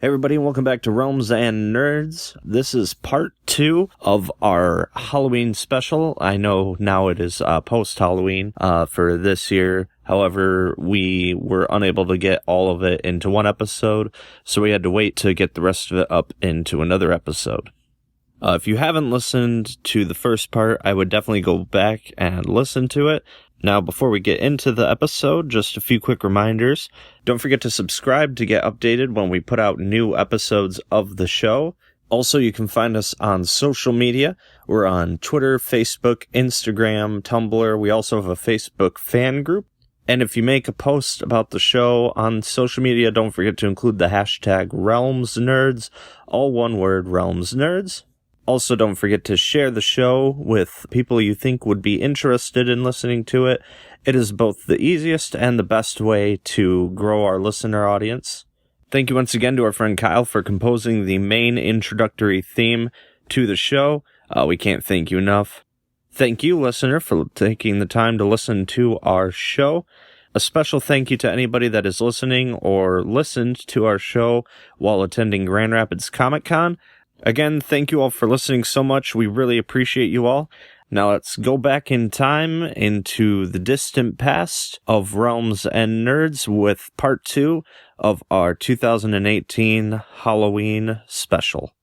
Hey everybody, and welcome back to Realms and Nerds. This is part 2 of our Halloween special. I know now it is post-Halloween for this year. However, we were unable to get all of it into one episode, so we had to wait to get the rest of it up into another episode. If you haven't listened to the first part, I would definitely go back and listen to it. Now, before we get into the episode, just a few quick reminders. Don't forget to subscribe to get updated when we put out new episodes of the show. Also, you can find us on social media. We're on Twitter, Facebook, Instagram, Tumblr. We also have a Facebook fan group. And if you make a post about the show on social media, don't forget to include the hashtag RealmsNerds, all one word, RealmsNerds. Also, don't forget to share the show with people you think would be interested in listening to it. It is both the easiest and the best way to grow our listener audience. Thank you once again to our friend Kyle for composing the main introductory theme to the show. We can't thank you enough. Thank you, listener, for taking the time to listen to our show. A special thank you to anybody that is listening or listened to our show while attending Grand Rapids Comic Con. Again, thank you all for listening so much. We really appreciate you all. Now let's go back in time into the distant past of Realms and Nerds with part 2 of our 2018 Halloween special.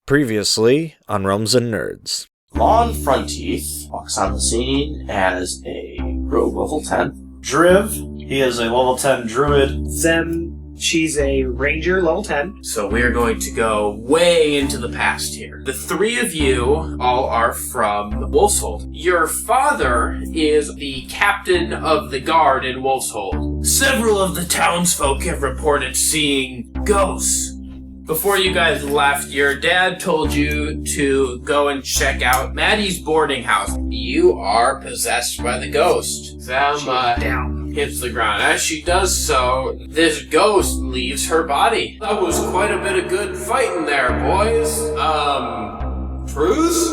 Previously on Realms and Nerds. Lon Frontheath walks on the scene as a rogue level 10. Driv, he is a level 10 druid. Zem, she's a ranger, level 10. So we're going to go way into the past here. The three of you all are from Wolfshold. Your father is the captain of the guard in Wolfshold. Several of the townsfolk have reported seeing ghosts. Before you guys left, your dad told you to go and check out Maddie's boarding house. You are possessed by the ghost. Zem hits the ground. As she does so, this ghost leaves her body. That was quite a bit of good fighting there, boys. Truce?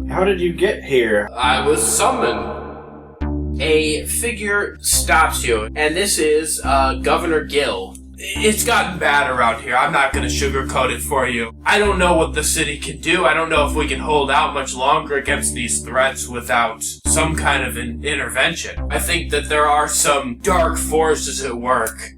How did you get here? I was summoned. A figure stops you, and this is Governor Gill. It's gotten bad around here. I'm not going to sugarcoat it for you. I don't know what the city can do. I don't know if we can hold out much longer against these threats without some kind of an intervention. I think that there are some dark forces at work.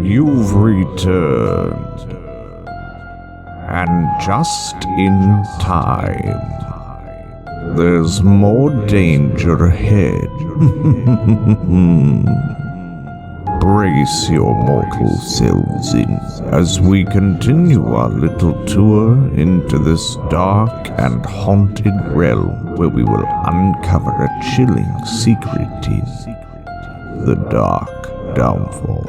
You've returned. And just in time. There's more danger ahead. Brace your mortal selves in as we continue our little tour into this dark and haunted realm where we will uncover a chilling secret in the Dark Downfall.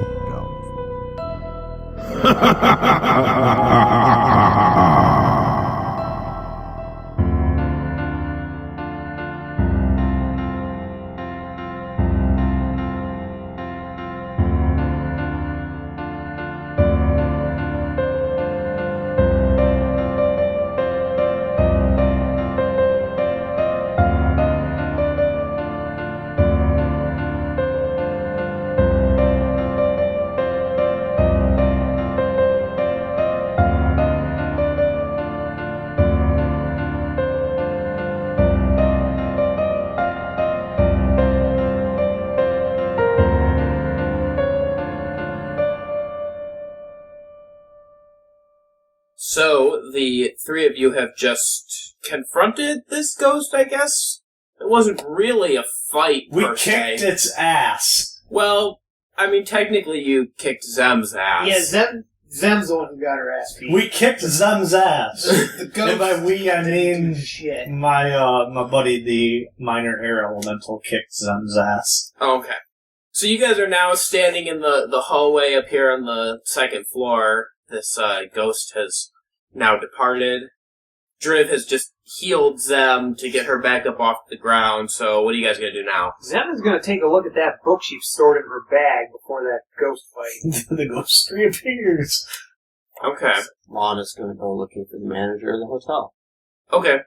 So, the three of you have just confronted this ghost, I guess? It wasn't really a fight, We per se. kicked its ass. Well, I mean, technically you kicked Zem's ass. Yeah, Zem's the one who got her ass beat. We kicked Zem's ass. The ghost. And by we, I mean Shit. my buddy, the minor air elemental, kicked Zem's ass. Okay. So you guys are now standing in the hallway up here on the second floor. This ghost has now departed. Driv has just healed Zem to get her back up off the ground, so what are you guys going to do now? Zem is going to take a look at that book she stored in her bag before that ghost fight. The ghost reappears. Okay. Lon is going to go looking for the manager of the hotel. Okay.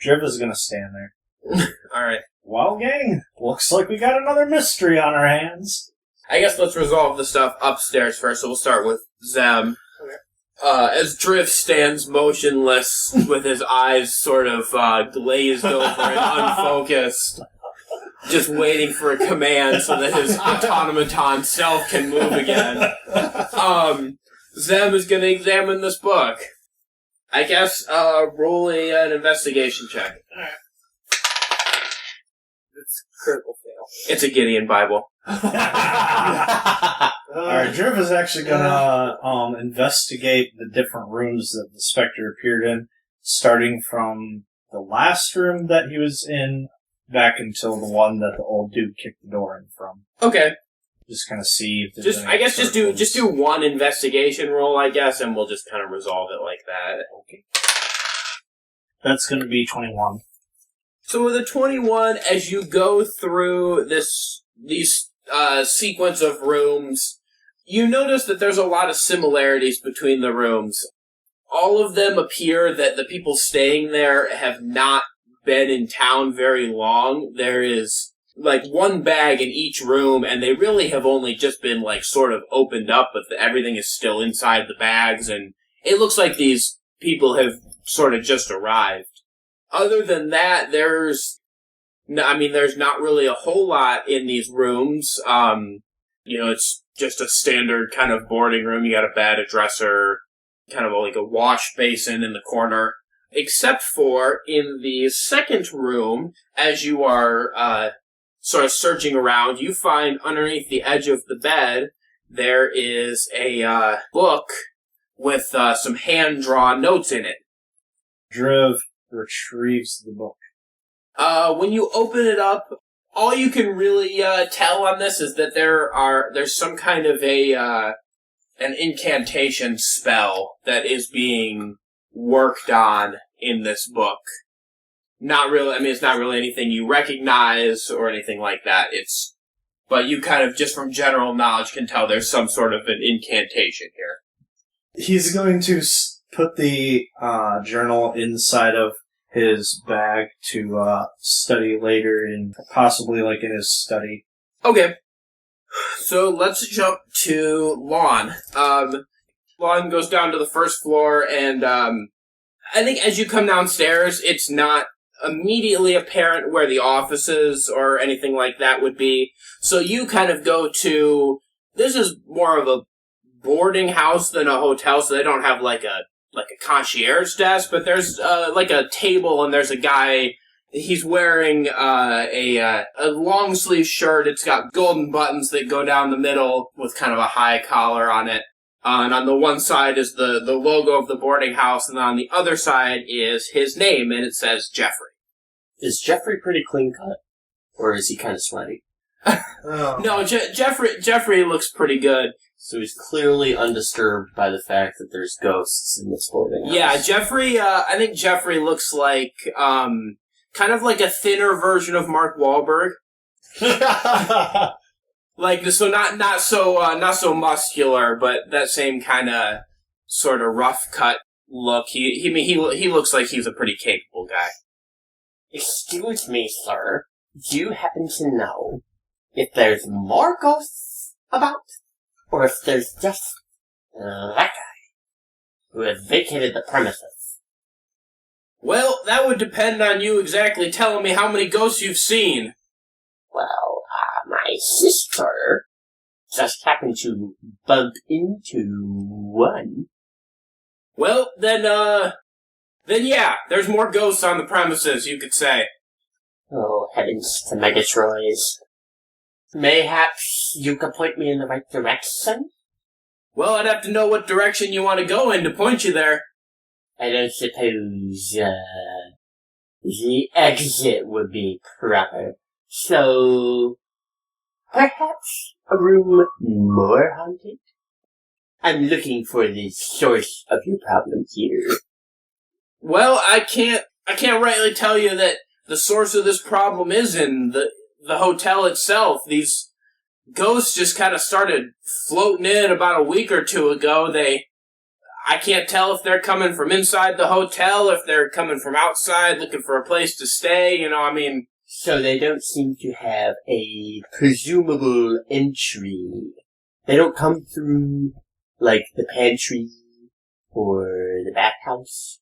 Driv is going to stand there. Alright. Well, gang, looks like we got another mystery on our hands. I guess let's resolve the stuff upstairs first, so we'll start with Zem. As Driv stands motionless with his eyes sort of glazed over and unfocused, just waiting for a command so that his automaton self can move again, Zem is going to examine this book. I guess roll an investigation check. It's critical fail. It's a Gideon Bible. Alright, Driv is actually gonna investigate the different rooms that the Spectre appeared in, starting from the last room that he was in back until the one that the old dude kicked the door in from. Okay. Just kind of see if there's any Just do one investigation roll, I guess, and we'll just kind of resolve it like that. Okay. That's gonna be 21. So with a 21, as you go through these sequence of rooms, you notice that there's a lot of similarities between the rooms. All of them appear that the people staying there have not been in town very long. There is, like, one bag in each room, and they really have only just been, like, sort of opened up, but everything is still inside the bags, and it looks like these people have sort of just arrived. Other than that, there's not really a whole lot in these rooms. It's just a standard kind of boarding room. You got a bed, a dresser, kind of like a wash basin in the corner. Except for in the second room, as you are sort of searching around, you find underneath the edge of the bed, there is a book with some hand-drawn notes in it. Driv retrieves the book. When you open it up, all you can really tell on this is that there's some kind of an incantation spell that is being worked on in this book. Not really. I mean, it's not really anything you recognize or anything like that. But you kind of just from general knowledge can tell there's some sort of an incantation here. He's going to put the journal inside of his bag to study later, in possibly like in his study. Okay. So let's jump to Lon. Lon goes down to the first floor, and I think as you come downstairs, it's not immediately apparent where the offices or anything like that would be. So you kind of go to... This is more of a boarding house than a hotel, so they don't have like a concierge desk, but there's like a table, and there's a guy. He's wearing a long sleeve shirt. It's got golden buttons that go down the middle with kind of a high collar on it. And on the one side is the logo of the boarding house, and on the other side is his name, and it says Jeffrey. Is Jeffrey pretty clean cut? Or is he kind of sweaty? No, Jeffrey looks pretty good. So he's clearly undisturbed by the fact that there's ghosts in this boarding house. Yeah, Jeffrey, I think Jeffrey looks like, kind of like a thinner version of Mark Wahlberg. Like, so not so muscular, but that same kind of sort of rough cut look. He looks like he's a pretty capable guy. Excuse me, sir. Do you happen to know if there's more ghosts about? Or if there's just that guy who has vacated the premises? Well, that would depend on you exactly telling me how many ghosts you've seen. Well, my sister just happened to bump into one. Well, then yeah, there's more ghosts on the premises, you could say. Oh, heavens to Megatroys. Mayhaps you could point me in the right direction? Well, I'd have to know what direction you want to go in to point you there. I don't suppose, the exit would be proper. So, perhaps a room more haunted? I'm looking for the source of your problem here. Well, I can't rightly tell you that the source of this problem is in the hotel itself. These ghosts just kind of started floating in about a week or two ago. I can't tell if they're coming from inside the hotel, if they're coming from outside looking for a place to stay, So they don't seem to have a presumable entry. They don't come through, like, the pantry, or the bathhouse,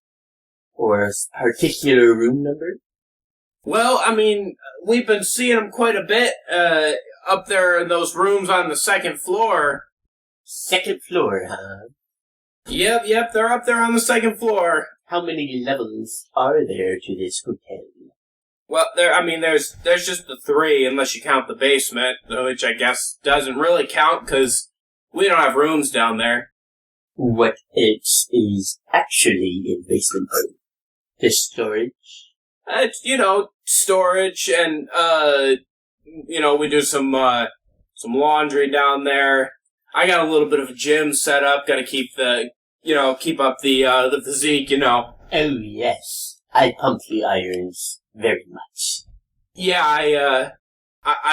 or a particular room number? Well, we've been seeing them quite a bit, up there in those rooms on the second floor. Second floor, huh? Yep, they're up there on the second floor. How many levels are there to this hotel? Well, there's just the 3, unless you count the basement, which I guess doesn't really count, because we don't have rooms down there. What else is actually in basement room? The storage? It's, storage, and, we do some laundry down there. I got a little bit of a gym set up, gotta keep up the physique, Oh, yes. I pump the irons very much. Yeah, I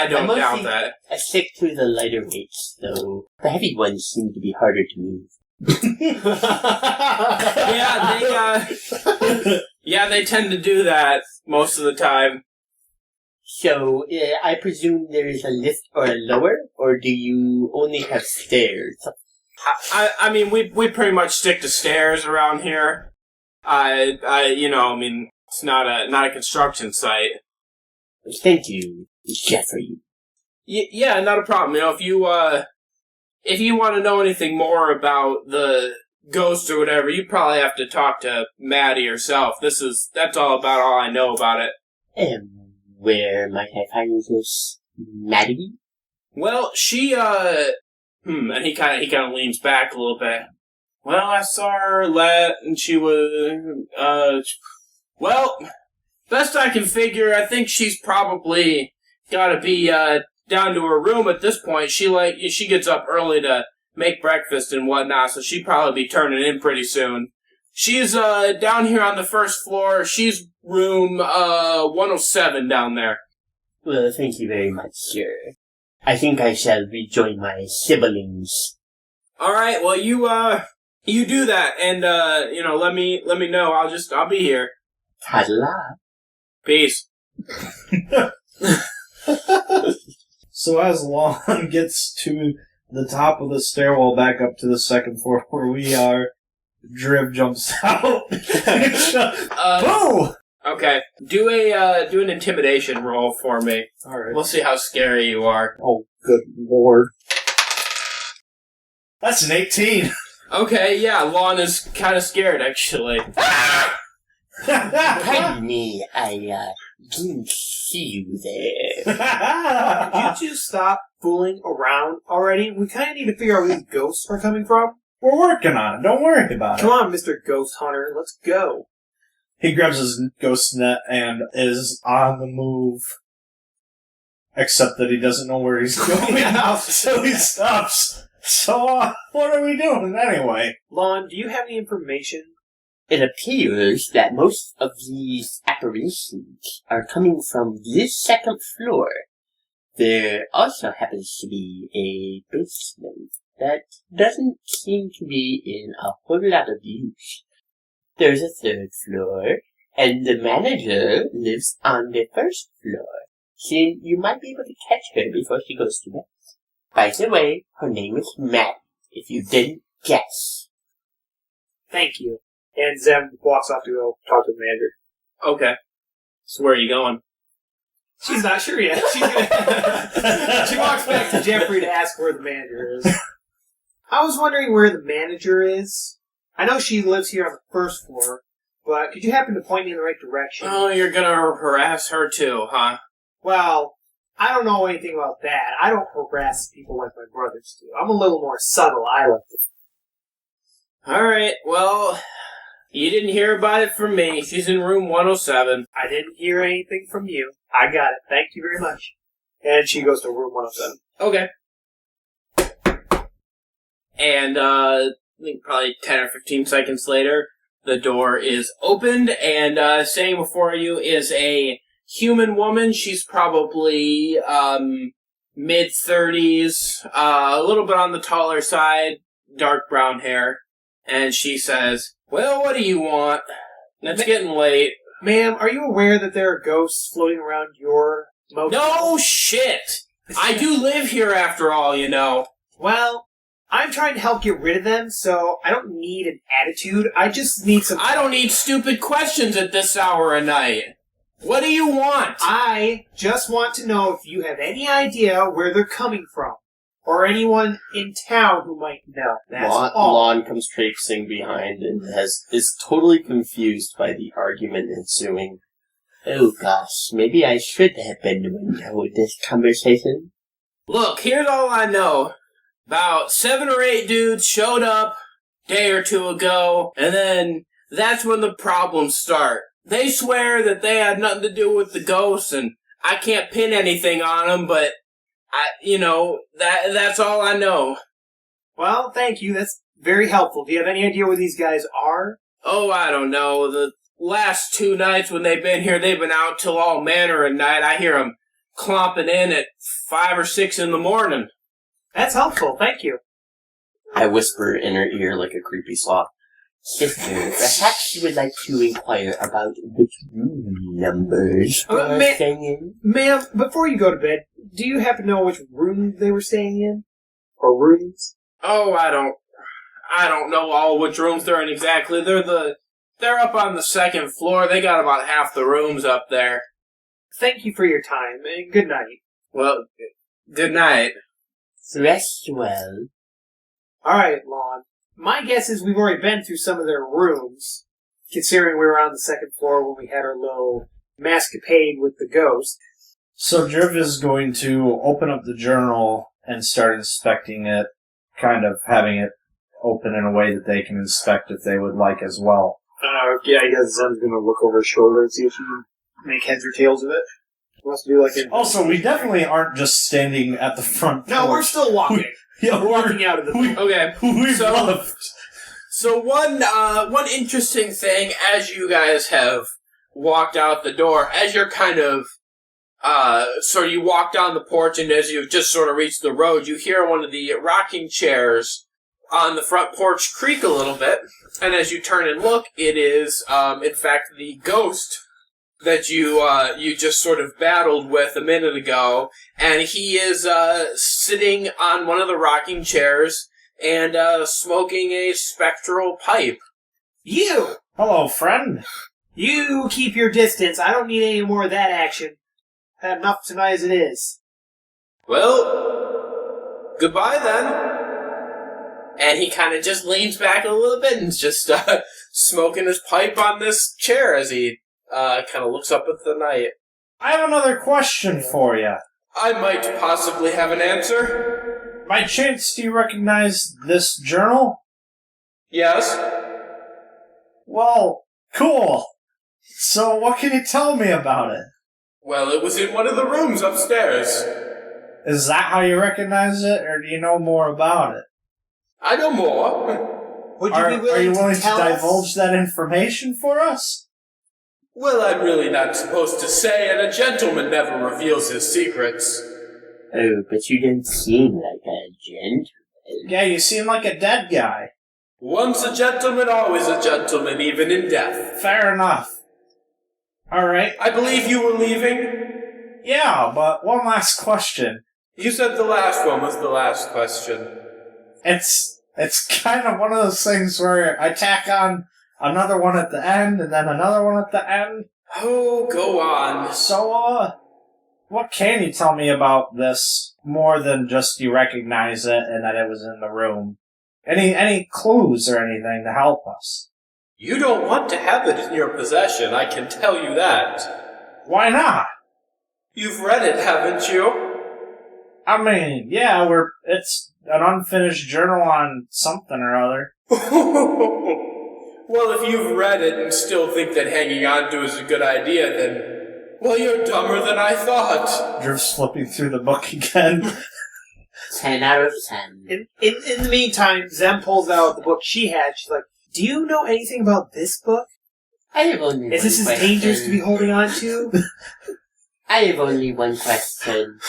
don't doubt that. I stick to the lighter weights, though. The heavy ones seem to be harder to move. They tend to do that most of the time. So, I presume there is a lift or a lower, or do you only have stairs? We pretty much stick to stairs around here. It's not a construction site. Thank you, Jeffrey. Yeah, not a problem. If you want to know anything more about the ghost or whatever, you probably have to talk to Maddie herself. That's all I know about it. Where might I find this Maddie? Well, she, and he kind of leans back a little bit. Well, I saw her and she was, well, best I can figure, I think she's probably gotta be, down to her room at this point. She gets up early to make breakfast and whatnot, so she'd probably be turning in pretty soon. She's, down here on the first floor. She's room, 107 down there. Well, thank you very much, sir. I think I shall rejoin my siblings. Alright, well, you do that, and, let me know. I'll be here. Ta-la. Peace. So as Lon gets to the top of the stairwell back up to the second floor where we are, Driv jumps out. Boom! Okay. Do an intimidation roll for me. Alright. We'll see how scary you are. Oh, good lord. That's an 18. Okay, yeah, Lon is kind of scared, actually. Pardon me, I didn't see you there. Could you two stop fooling around already? We kind of need to figure out where these ghosts are coming from. We're working on it. Don't worry about it. Come on, Mr. Ghost Hunter. Let's go. He grabs his ghost net and is on the move. Except that he doesn't know where he's going, so he stops. So, what are we doing anyway? Lon, do you have any information? It appears that most of these apparitions are coming from this second floor. There also happens to be a basement that doesn't seem to be in a whole lot of use. There's a third floor, and the manager lives on the first floor. So you might be able to catch her before she goes to bed. By the way, her name is Matt, if you didn't guess. Thank you. And Zem walks off to go talk to the manager. Okay. So where are you going? She's not sure yet. She walks back to Jeffrey to ask where the manager is. I was wondering where the manager is. I know she lives here on the first floor, but could you happen to point me in the right direction? Oh, you're gonna harass her too, huh? Well, I don't know anything about that. I don't harass people like my brothers do. I'm a little more subtle, I like to. Alright, well, you didn't hear about it from me. She's in room 107. I didn't hear anything from you. I got it. Thank you very much. And she goes to room 107. Okay. And, I think probably 10 or 15 seconds later, the door is opened, and, standing before you is a human woman. She's probably, mid-30s, a little bit on the taller side, dark brown hair. And she says, well, what do you want? It's getting late. Ma'am, are you aware that there are ghosts floating around your motel? No shit! I do live here after all, you know. Well, I'm trying to help get rid of them, so I don't need an attitude. I just need some... I don't need stupid questions at this hour of night. What do you want? I just want to know if you have any idea where they're coming from. Or anyone in town who might know. That's all. Lon comes traipsing behind and is totally confused by the argument ensuing. Oh gosh, maybe I should have been the window with this conversation. Look, here's all I know. About 7 or 8 dudes showed up a day or two ago, and then that's when the problems start. They swear that they had nothing to do with the ghosts, and I can't pin anything on them, but that's all I know. Well, thank you. That's very helpful. Do you have any idea where these guys are? Oh, I don't know. The last 2 nights when they've been here, they've been out till all manner of night. I hear them clomping in at 5 or 6 in the morning. That's helpful. Thank you. I whisper in her ear like a creepy sloth. Sister, perhaps you would like to inquire about which room numbers they are staying in? Ma'am, before you go to bed, do you happen to know which room they were staying in? Or rooms? Oh, I don't know all which rooms they're in exactly. They're up on the 2nd floor. They got about half the rooms up there. Thank you for your time, and good night. Well, good night. Rest well. Alright, Lon. My guess is we've already been through some of their rooms, considering we were on the 2nd floor when we had our little mascapade with the ghost. So Driv is going to open up the journal and start inspecting it, kind of having it open in a way that they can inspect if they would like as well. Yeah, I guess Zem's gonna look over his shoulder and see if she can make heads or tails of it. He wants to do like a... Also, we definitely aren't just standing at the front No, porch. we're still walking. We're walking out of the... Okay, We've so, left. So one interesting thing, as you guys have walked out the door, as you're kind of, so you walk down the porch, and as you've just sort of reached the road, you hear one of the rocking chairs on the front porch creak a little bit, and as you turn and look, it is, in fact, the ghost that you just sort of battled with a minute ago, and he is sitting on one of the rocking chairs and smoking a spectral pipe. You! Hello, friend. You keep your distance. I don't need any more of that action. I've had enough tonight as it is. Well, goodbye then. And he kind of just leans back a little bit and is just smoking his pipe on this chair as he kind of looks up at the night. I have another question for you. I might possibly have an answer. By chance, do you recognize this journal? Yes? Well, cool. So what can you tell me about it? Well, it was in one of the rooms upstairs. Is that how you recognize it, or do you know more about it? I know more. Would you be willing are you willing to tell divulge us? that information for us? Well, I'm really not supposed to say, and a gentleman never reveals his secrets. Oh, but you didn't seem like a gentleman. Yeah, you seem like a dead guy. Once a gentleman, always a gentleman, even in death. Fair enough. Alright. I believe you were leaving? Yeah, but one last question. You said the last one was the last question. It's kind of one of those things where I tack on another one at the end, and then another one at the end. Oh, go on. So, what can you tell me about this more than just you recognize it and that it was in the room? Any clues or anything to help us? You don't want to have it in your possession, I can tell you that. Why not? You've read it, haven't you? I mean, yeah, it's an unfinished journal on something or other. Well, if you've read it and still think that hanging on to is a good idea, then, well, you're dumber than I thought. Driv's flipping through the book again. 10 out of 10. In the meantime, Zem pulls out the book she had. She's like, do you know anything about this book? I have only Is this one as dangerous to question. be holding on to? I have only one question.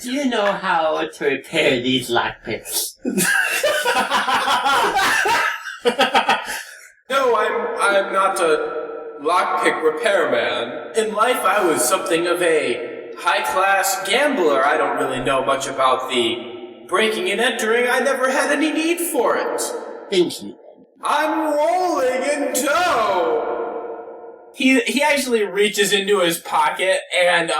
Do you know how to repair these lockpicks? No, I'm not a lockpick repairman. In life, I was something of a high-class gambler. I don't really know much about the breaking and entering. I never had any need for it. Thank you. I'm rolling in dough! He actually reaches into his pocket and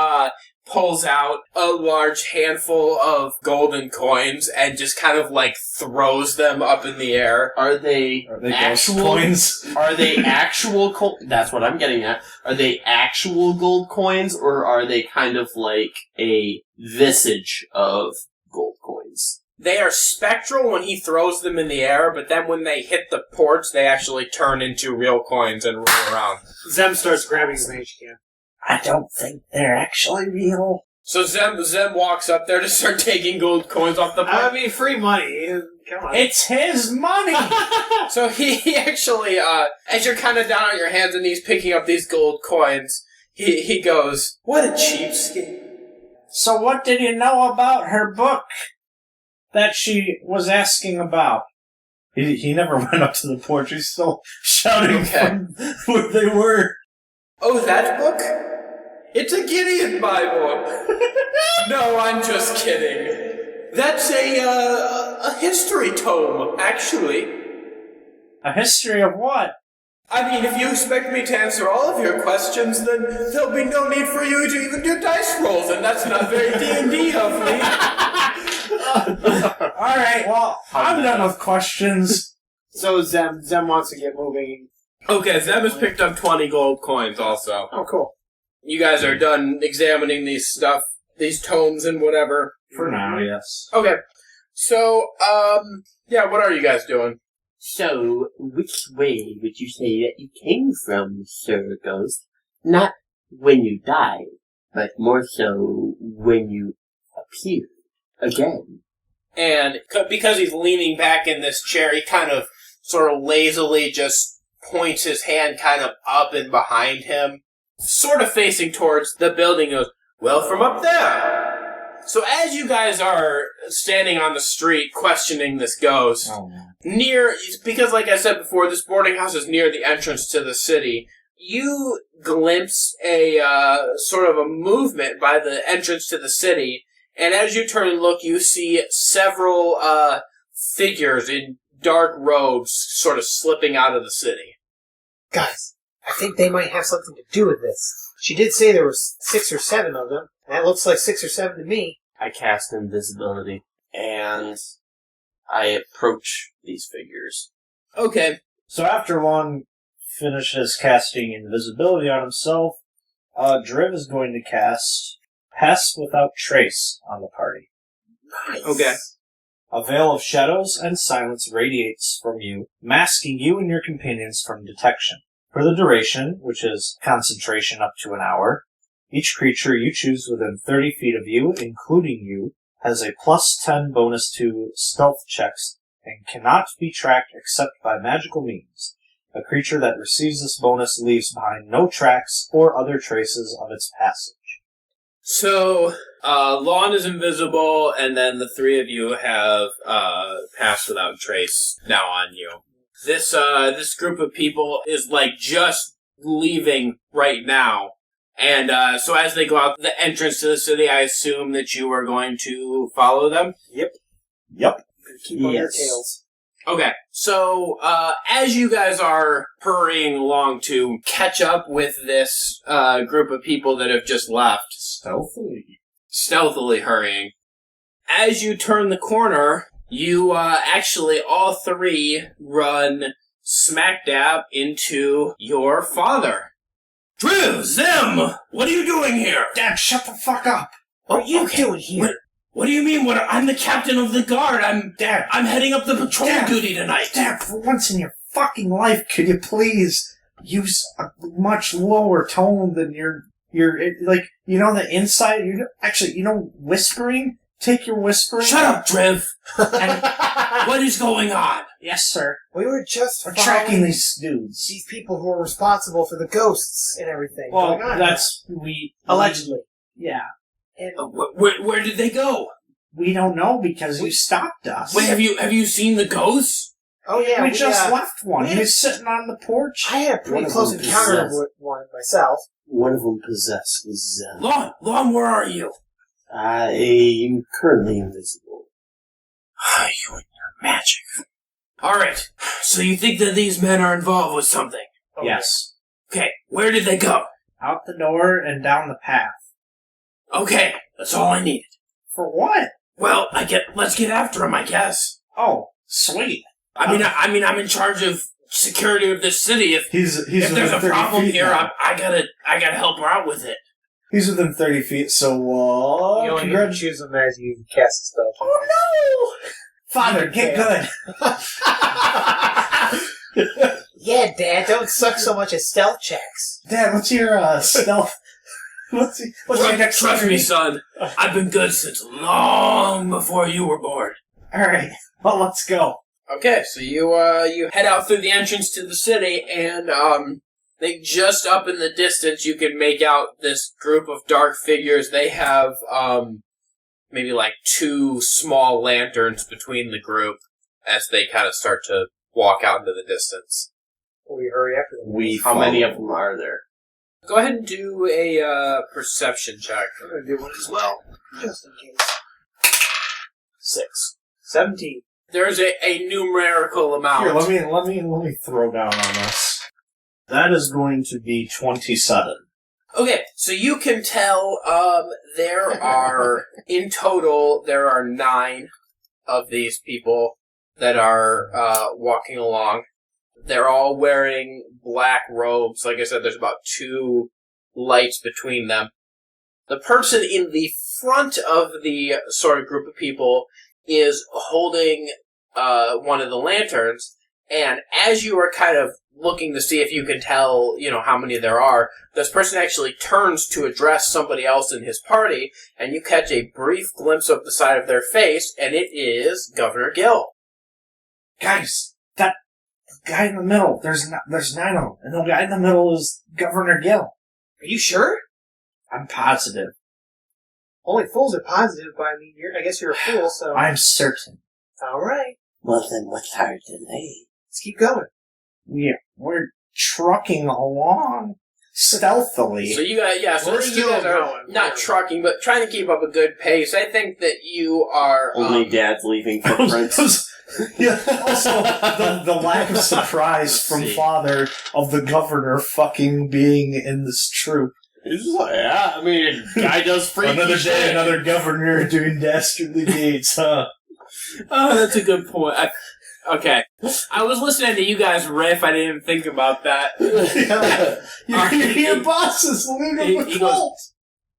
pulls out a large handful of golden coins and just kind of like throws them up in the air. Are they ghost actual coins? Are they actual That's what I'm getting at. Are they actual gold coins, or are they kind of like a visage of gold coins? They are spectral when he throws them in the air, but then when they hit the ports, they actually turn into real coins and roll around. Zem starts grabbing as many as she can. I don't think they're actually real. So Zem walks up there to start taking gold coins off the I port. mean, free money. Come on. It's his money! So he actually, as you're kind of down on your hands and knees picking up these gold coins, he goes, "What a cheapskate." So what did you know about her book that she was asking about? He never went up to the porch. He's still shouting from where they were. Oh, that book? It's a Gideon Bible. No, I'm just kidding. That's a history tome, actually. A history of what? I mean, if you expect me to answer all of your questions, then there'll be no need for you to even do dice rolls, and that's not very D&D of me. Alright, well, I'm done with questions. So Zem wants to get moving. Okay, Zem has picked up 20 gold coins also. Oh, cool. You guys are done examining these tomes and whatever. For now, yes. Okay. So, yeah, what are you guys doing? So, which way would you say that you came from, Sir Ghost? Not when you died, but more so when you appeared again. And because he's leaning back in this chair, he kind of sort of lazily just points his hand kind of up and behind him, sort of facing towards the building, goes, "Well, from up there." So as you guys are standing on the street questioning this ghost, because like I said before, this boarding house is near the entrance to the city, you glimpse a sort of a movement by the entrance to the city, and as you turn and look, you see several figures in dark robes sort of slipping out of the city. Guys, I think they might have something to do with this. She did say there was 6 or 7 of them. That looks like 6 or 7 to me. I cast invisibility, and I approach these figures. Okay. So after Lon finishes casting invisibility on himself, Driv is going to cast Pass Without Trace on the party. Nice. Okay. A veil of shadows and silence radiates from you, masking you and your companions from detection. For the duration, which is concentration up to an hour, each creature you choose within 30 feet of you, including you, has a +10 bonus to stealth checks and cannot be tracked except by magical means. A creature that receives this bonus leaves behind no tracks or other traces of its passage. So, Lon is invisible, and then the 3 of you have Pass Without Trace now on you. This group of people is like just leaving right now. And so as they go out the entrance to the city, I assume that you are going to follow them? Yep. Keep on your tails. Okay, so as you guys are hurrying along to catch up with this group of people that have just left, stealthily hurrying, as you turn the corner, you actually all 3 run smack dab into your father. Driv, Zem, what are you doing here? Dad, shut the fuck up! What are you doing here? What do you mean? I'm the captain of the guard. I'm heading up the patrol duty tonight. Dad, for once in your fucking life, could you please use a much lower tone than your like, the inside, whispering? Take your whispering. Shut up, Driv. And what is going on? Yes, sir. We were just We're tracking these dudes. these people who are responsible for the ghosts and everything. Well, going on. allegedly. Yeah. And Where did they go? We don't know because you stopped us. Wait, have you seen the ghosts? oh yeah, we just left one. we- He was sitting on the porch. I had a pretty One of close them encounter possessed. with one myself. One of them possessed was, Lon, where are you? I'm currently invisible. You and your magic. Alright, so you think that these men are involved with something? Oh, Yes. Okay, where did they go? Out the door and down the path. Okay, that's all I needed. For what? Well, let's get after them, I guess. Oh, sweet. I mean, I'm in charge of security of this city. If He's there's a problem here, I gotta help her out with it. He's within 30 feet, so You only need to choose them as you cast a spell. Oh no! Father, get good. Yeah, Dad, don't suck so much at stealth checks. Dad, what's your stealth? What's your next Trust me, son. I've been good since long before you were born. Alright, well, let's go. Okay, so you head out through the entrance to the city, and I think just up in the distance you can make out this group of dark figures. They have maybe like 2 small lanterns between the group as they kind of start to walk out into the distance. We hurry after them. How many of them are there? Go ahead and do a perception check. I'm going to do one as well, just in case. 6. 17. There's a numerical amount. Here, let me throw down on this. That is going to be 27. Okay, so you can tell there are, in total, there are 9 of these people that are walking along. They're all wearing black robes. Like I said, there's about 2 lights between them. The person in the front of the sort of group of people is holding one of the lanterns, and as you are kind of looking to see if you can tell, how many there are, this person actually turns to address somebody else in his party, and you catch a brief glimpse of the side of their face, and it is Governor Gill. Guys, that guy in the middle, there's 9 of them, and the guy in the middle is Governor Gill. Are you sure? I'm positive. Only fools are positive, but I guess you're a fool, so... I'm certain. Alright, Well then, what's our delay? let's keep going. We're trucking along stealthily. So you guys, We're you still guys are going. not trucking, but trying to keep up a good pace. I think that you are... Only Dad's leaving footprints. Yeah. Also, the lack of surprise from See. Father of the Governor fucking being in this troop. It's just like, yeah, I mean, guy does freaky Another shit. day, another Governor doing dastardly deeds, huh? Oh, that's a good point. Okay. I was listening to you guys riff. I didn't even think about that. Your boss is the leader of the he goes, cult.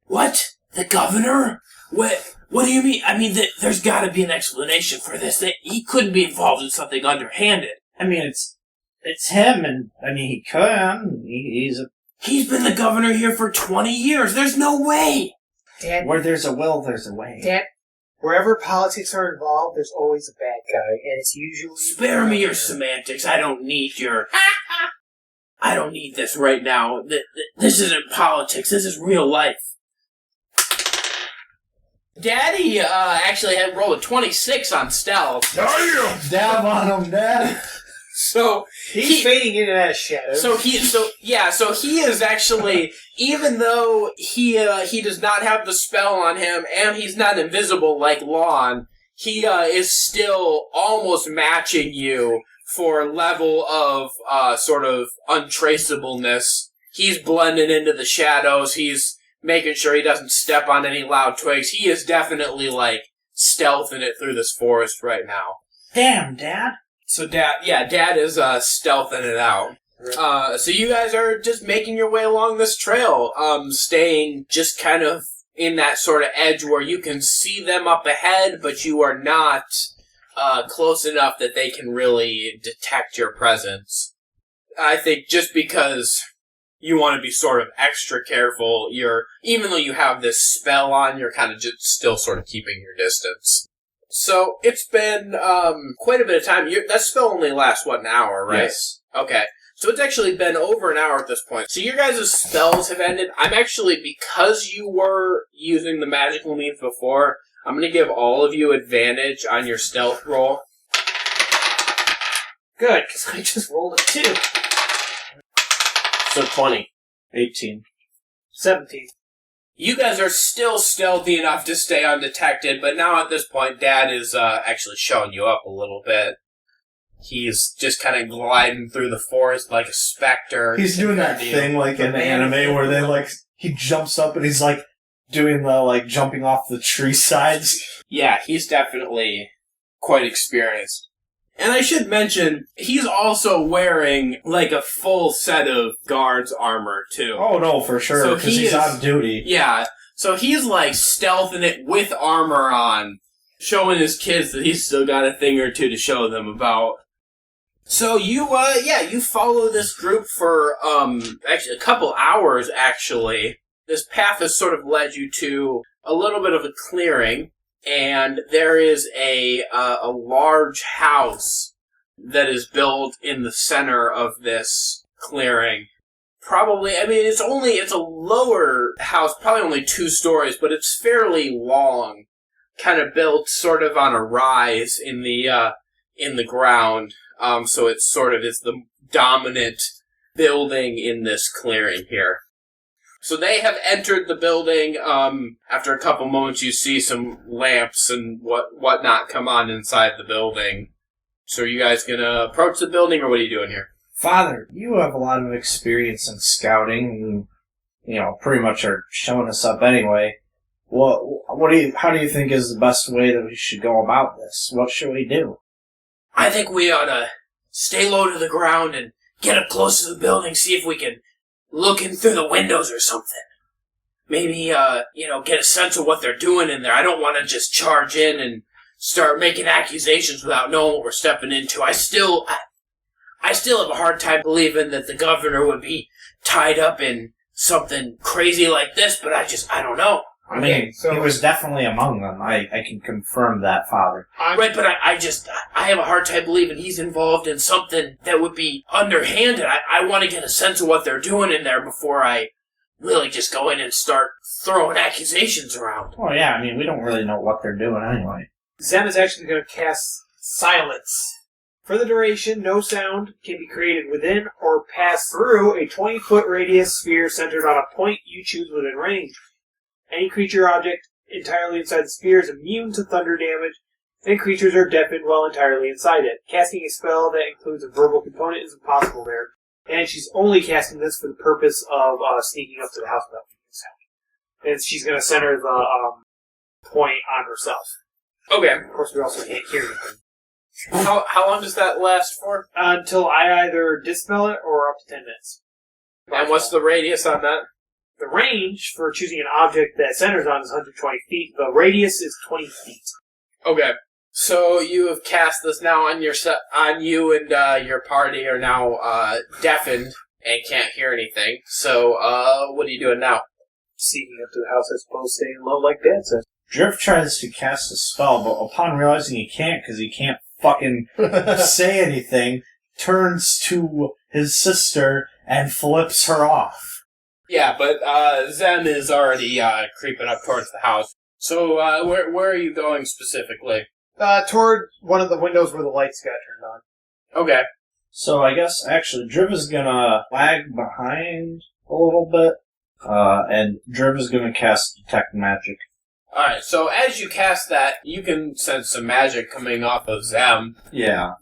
What? The governor? What do you mean? I mean, there's got to be an explanation for this. He couldn't be involved in something underhanded. I mean, it's him, and I mean, he could. He's been the governor here for 20 years. There's no way. Dad, Where there's a will, there's a way. Dad, wherever politics are involved, there's always a bad guy, and it's usually... Spare me your semantics. I don't need your... I don't need this right now. This isn't politics. This is real life. Daddy actually had rolled a 26 on stealth. Dab on him, Dad. So He's fading in and out of shadows. So he is actually, even though he does not have the spell on him and he's not invisible like Lon, he is still almost matching you for level of sort of untraceableness. He's blending into the shadows. He's making sure he doesn't step on any loud twigs. He is definitely like stealthing it through this forest right now. Damn, Dad. So Dad is stealthing it out. So you guys are just making your way along this trail, staying just kind of in that sort of edge where you can see them up ahead, but you are not close enough that they can really detect your presence. I think just because you want to be sort of extra careful, even though you have this spell on, you're kind of just still sort of keeping your distance. So it's been quite a bit of time. That spell only lasts, an hour, right? Yes. Okay. So it's actually been over an hour at this point. So your guys' spells have ended. I'm actually, because you were using the magical means before, I'm going to give all of you advantage on your stealth roll. Good, because I just rolled a 2. So 20. 18. 17. You guys are still stealthy enough to stay undetected, but now at this point, Dad is actually showing you up a little bit. He's just kind of gliding through the forest like a specter. He's doing that thing like in anime where they he jumps up and he's doing the jumping off the tree sides. Yeah, he's definitely quite experienced. And I should mention, he's also wearing a full set of guard's armor too. Oh no, for sure, because he's on duty. Yeah, so he's stealthing it with armor on, showing his kids that he's still got a thing or two to show them about. So you follow this group for, actually a couple hours, actually. This path has sort of led you to a little bit of a clearing, and there is a large house that is built in the center of this clearing. Probably, it's a lower house, probably only 2 stories, but it's fairly long, kind of built sort of on a rise in the ground. So it's the dominant building in this clearing here. So they have entered the building. After a couple moments, you see some lamps and whatnot come on inside the building. So are you guys gonna approach the building, or what are you doing here? Father, you have a lot of experience in scouting, and pretty much are showing us up anyway. How do you think is the best way that we should go about this? What should we do? I think we ought to stay low to the ground and get up close to the building, see if we can look in through the windows or something. Maybe, get a sense of what they're doing in there. I don't want to just charge in and start making accusations without knowing what we're stepping into. I still have a hard time believing that the governor would be tied up in something crazy like this, but I don't know. I mean, he was definitely among them. I can confirm that, Father. Right, but I have a hard time believing he's involved in something that would be underhanded. I want to get a sense of what they're doing in there before I really just go in and start throwing accusations around. Oh yeah, we don't really know what they're doing anyway. Zem is actually going to cast Silence. For the duration, no sound can be created within or pass through a 20-foot radius sphere centered on a point you choose within range. Any creature or object entirely inside the sphere is immune to thunder damage, and creatures are deafened while entirely inside it. Casting a spell that includes a verbal component is impossible there, and she's only casting this for the purpose of sneaking up to the house without making sound. And she's going to center the point on herself. Okay. Of course, we also can't hear anything. How long does that last for? Until I either dispel it or up to 10 minutes. And what's the radius on that? The range for choosing an object that centers on is 120 feet. The radius is 20 feet. Okay. So you have cast this now on you and your party are now deafened and can't hear anything. So what are you doing now? Sneaking up to the house, I suppose, staying low like Dad said. Driv tries to cast a spell, but upon realizing he can't because he can't fucking say anything, turns to his sister and flips her off. Yeah, but Zem is already creeping up towards the house. So where are you going specifically? Toward one of the windows where the lights got turned on. Okay. So I guess, actually, Driv is gonna lag behind a little bit, and Driv is gonna cast Detect Magic. Alright, so as you cast that, you can sense some magic coming off of Zem. Yeah.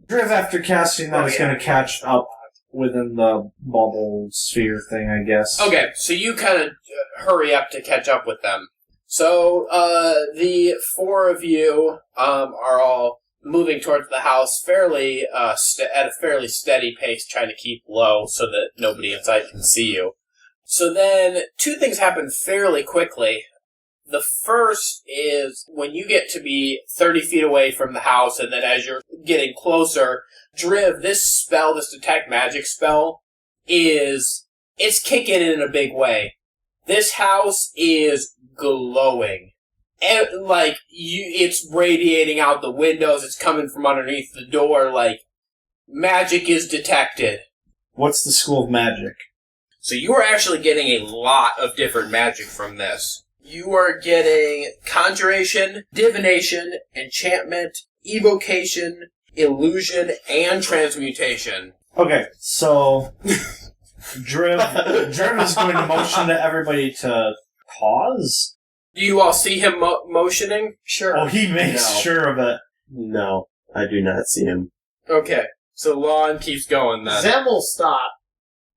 Driv, after casting that, is gonna catch up within the bubble sphere thing, I guess. Okay, so you kind of hurry up to catch up with them. So, the 4 of you are all moving towards the house fairly at a fairly steady pace, trying to keep low so that nobody inside can see you. So then, 2 things happen fairly quickly. The first is when you get to be 30 feet away from the house, and then as you're getting closer, Driv, this spell, this detect magic spell, it's kicking in a big way. This house is glowing. And, it's radiating out the windows, it's coming from underneath the door, magic is detected. What's the school of magic? So you are actually getting a lot of different magic from this. You are getting conjuration, divination, enchantment, evocation, illusion, and transmutation. Okay, so Driv is going to motion to everybody to pause. Do you all see him motioning? Sure. Oh, he makes sure of it. No, I do not see him. Okay, so Lon keeps going then. Zem will stop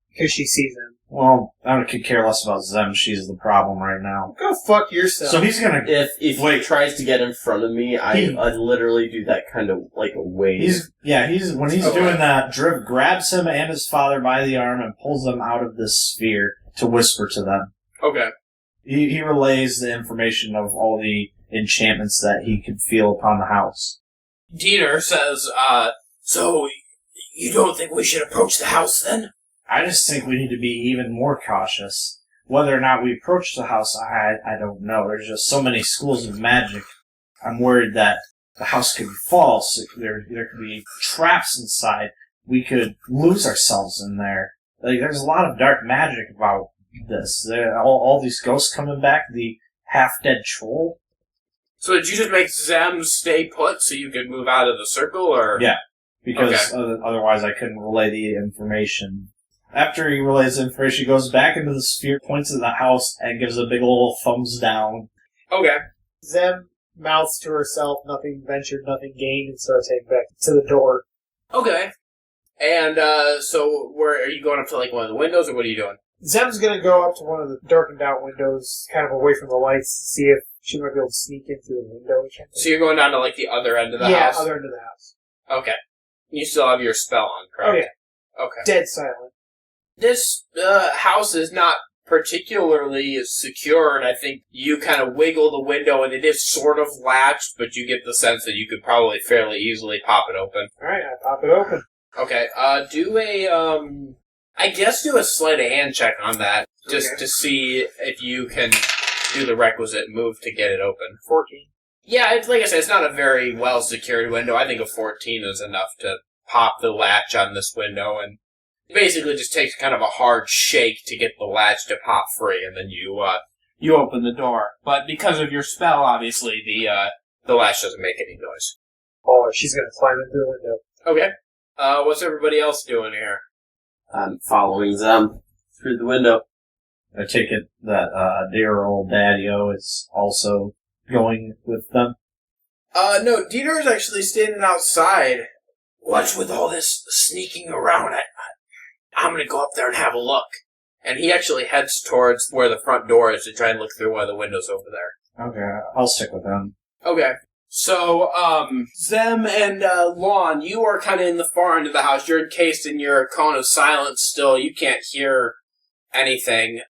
because she sees him. Well, I could care less about Zem. She's the problem right now. Go fuck yourself. So he's gonna... If he tries to get in front of me, I literally do that kind of a wave. When he's doing that, Driv grabs him and his father by the arm and pulls them out of this sphere to whisper to them. Okay. He relays the information of all the enchantments that he could feel upon the house. Dieter says, so you don't think we should approach the house then? I just think we need to be even more cautious. Whether or not we approach the house, I don't know. There's just so many schools of magic. I'm worried that the house could be false. There could be traps inside. We could lose ourselves in there. There's a lot of dark magic about this. All these ghosts coming back, the half-dead troll. So did you just make Zem stay put so you could move out of the circle, or? Yeah, because otherwise I couldn't relay the information. After he relays the information, he goes back into the sphere, points at the house, and gives a big old thumbs down. Okay. Zem mouths to herself, nothing ventured, nothing gained, and starts heading back to the door. Okay. And, so, where are you going up to, one of the windows, or what are you doing? Zem's gonna go up to one of the darkened out windows, kind of away from the lights, to see if she might be able to sneak in through the window or something. So you're going down to, the other end of the house? Yeah, other end of the house. Okay. You still have your spell on, correct? Oh, yeah. Okay. Dead silent. This house is not particularly secure, and I think you kind of wiggle the window, and it is sort of latched, but you get the sense that you could probably fairly easily pop it open. Alright, I pop it open. Okay, do a sleight of hand check on that, just to see if you can do the requisite move to get it open. 14. Yeah, it's like I said, it's not a very well-secured window. I think a 14 is enough to pop the latch on this window, and basically just takes kind of a hard shake to get the latch to pop free, and then you open the door. But because of your spell, obviously, the latch doesn't make any noise. Oh, she's gonna climb into the window. Okay. What's everybody else doing here? I'm following Zem through the window. I take it that dear old Daddy-O is also going with them? No, Dieter is actually standing outside. What's with all this sneaking around? I'm gonna go up there and have a look. And he actually heads towards where the front door is to try and look through one of the windows over there. Okay, I'll stick with them. Okay. So, Zem and Lon, you are kind of in the far end of the house. You're encased in your cone of silence still. You can't hear anything.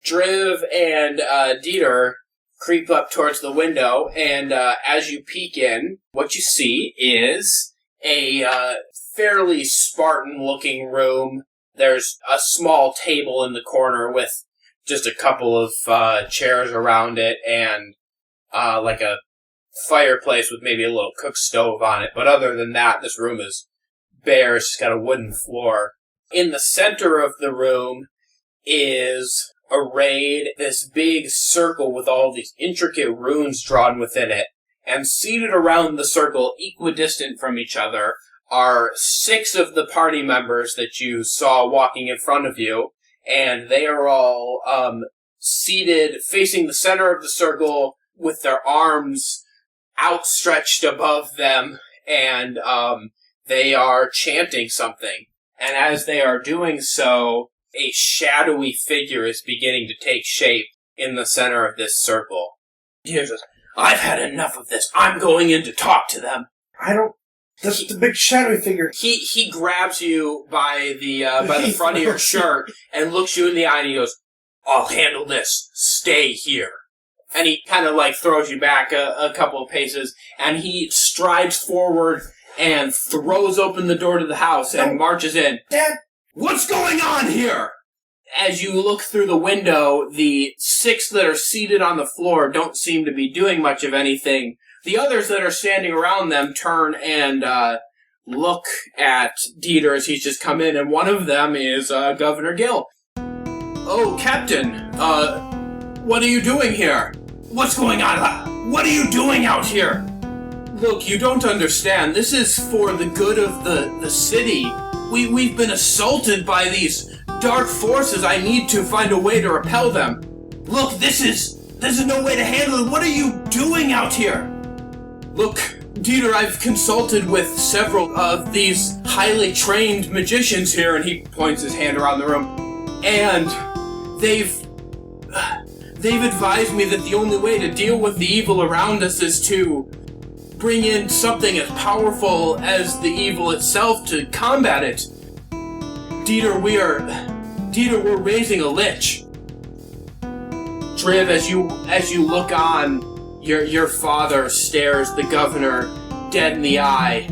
Driv and Dieter creep up towards the window, and as you peek in, what you see is a fairly Spartan-looking room. There's a small table in the corner with just a couple of chairs around it, and a fireplace with maybe a little cook stove on it. But other than that, this room is bare. It's just got a wooden floor. In the center of the room is arrayed this big circle with all these intricate runes drawn within it. And seated around the circle, equidistant from each other, are 6 of the party members that you saw walking in front of you. And they are all seated facing the center of the circle with their arms outstretched above them, and they are chanting something. And as they are doing so, a shadowy figure is beginning to take shape in the center of this circle. He says, I've had enough of this. I'm going in to talk to them. That's the big shadowy figure. He grabs you by the front of your shirt and looks you in the eye, and he goes, I'll handle this. Stay here. And he kind of like throws you back a couple of paces, and he strides forward and throws open the door to the house and marches in. Dad! What's going on here? As you look through the window, the 6 that are seated on the floor don't seem to be doing much of anything. The others that are standing around them turn and look at Dieter as he's just come in, and one of them is Governor Gill. Oh, Captain, what are you doing here? What's going on? What are you doing out here? Look, you don't understand. This is for the good of the city. We've been assaulted by these dark forces. I need to find a way to repel them. Look, this is no way to handle it. What are you doing out here? Look, Dieter, I've consulted with several of these highly trained magicians here, and he points his hand around the room, and they've advised me that the only way to deal with the evil around us is to bring in something as powerful as the evil itself to combat it. Dieter, we're raising a lich. Driv, as you look on, your father stares the governor dead in the eye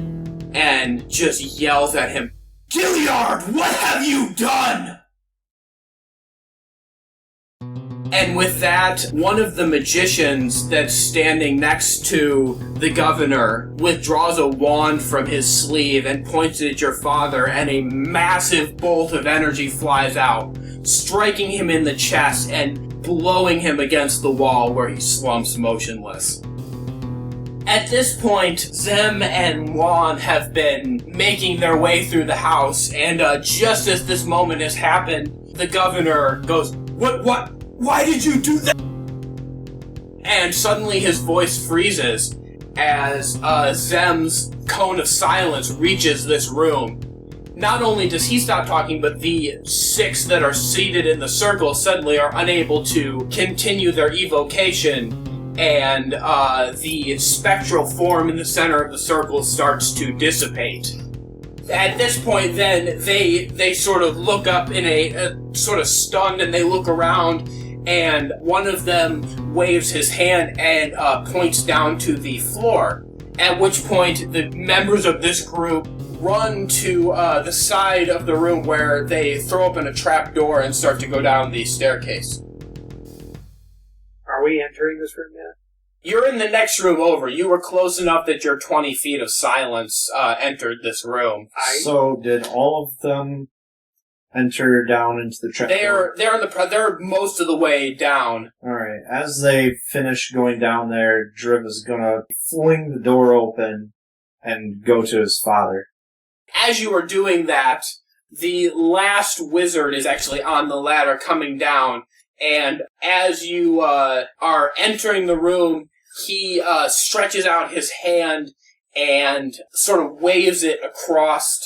and just yells at him, Gilliard, what have you done? And with that, one of the magicians that's standing next to the governor withdraws a wand from his sleeve and points it at your father, and a massive bolt of energy flies out, striking him in the chest and blowing him against the wall where he slumps motionless. At this point, Zem and Juan have been making their way through the house, and just as this moment has happened, the governor goes, What? Why did you do that? And suddenly his voice freezes as Zem's cone of silence reaches this room. Not only does he stop talking, but the 6 that are seated in the circle suddenly are unable to continue their evocation, and the spectral form in the center of the circle starts to dissipate. At this point, then, they sort of look up in a sort of stunned, and they look around, and one of them waves his hand and points down to the floor, at which point the members of this group run to the side of the room where they throw open a trap door and start to go down the staircase. Are we entering this room yet? You're in the next room over. You were close enough that your 20 feet of silence entered this room. So did all of them enter down into the trap door? They're most of the way down. Alright, as they finish going down there, Driv is gonna fling the door open and go to his father. As you are doing that, the last wizard is actually on the ladder coming down, and as you are entering the room, he stretches out his hand and sort of waves it across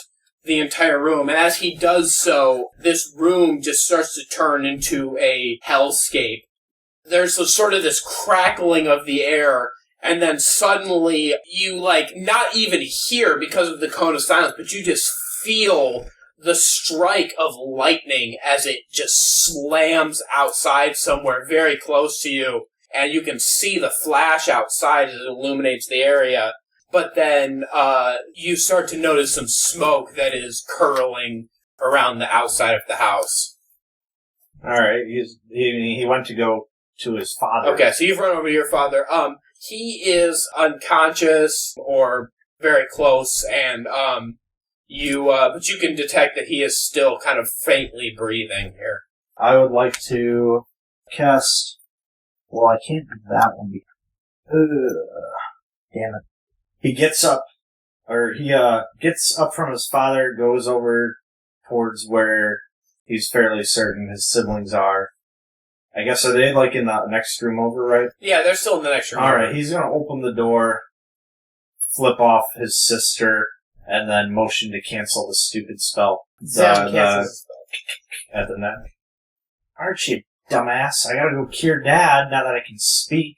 the entire room. And as he does so, this room just starts to turn into a hellscape. There's sort of this crackling of the air, and then suddenly you, not even hear because of the cone of silence, but you just feel the strike of lightning as it just slams outside somewhere very close to you, and you can see the flash outside as it illuminates the area. But then you start to notice some smoke that is curling around the outside of the house. Alright, he went to go to his father. Okay, so you've run over to your father. He is unconscious or very close, and but you can detect that he is still kind of faintly breathing here. I would like to cast... Well, I can't do that one. Damn it. He gets up from his father, goes over towards where he's fairly certain his siblings are. I guess, are they, in the next room over, right? Yeah, they're still in the next room. Alright, he's gonna open the door, flip off his sister, and then motion to cancel the stupid spell. Zem cancels the spell. At the neck. Archie, dumbass, I gotta go cure Dad now that I can speak.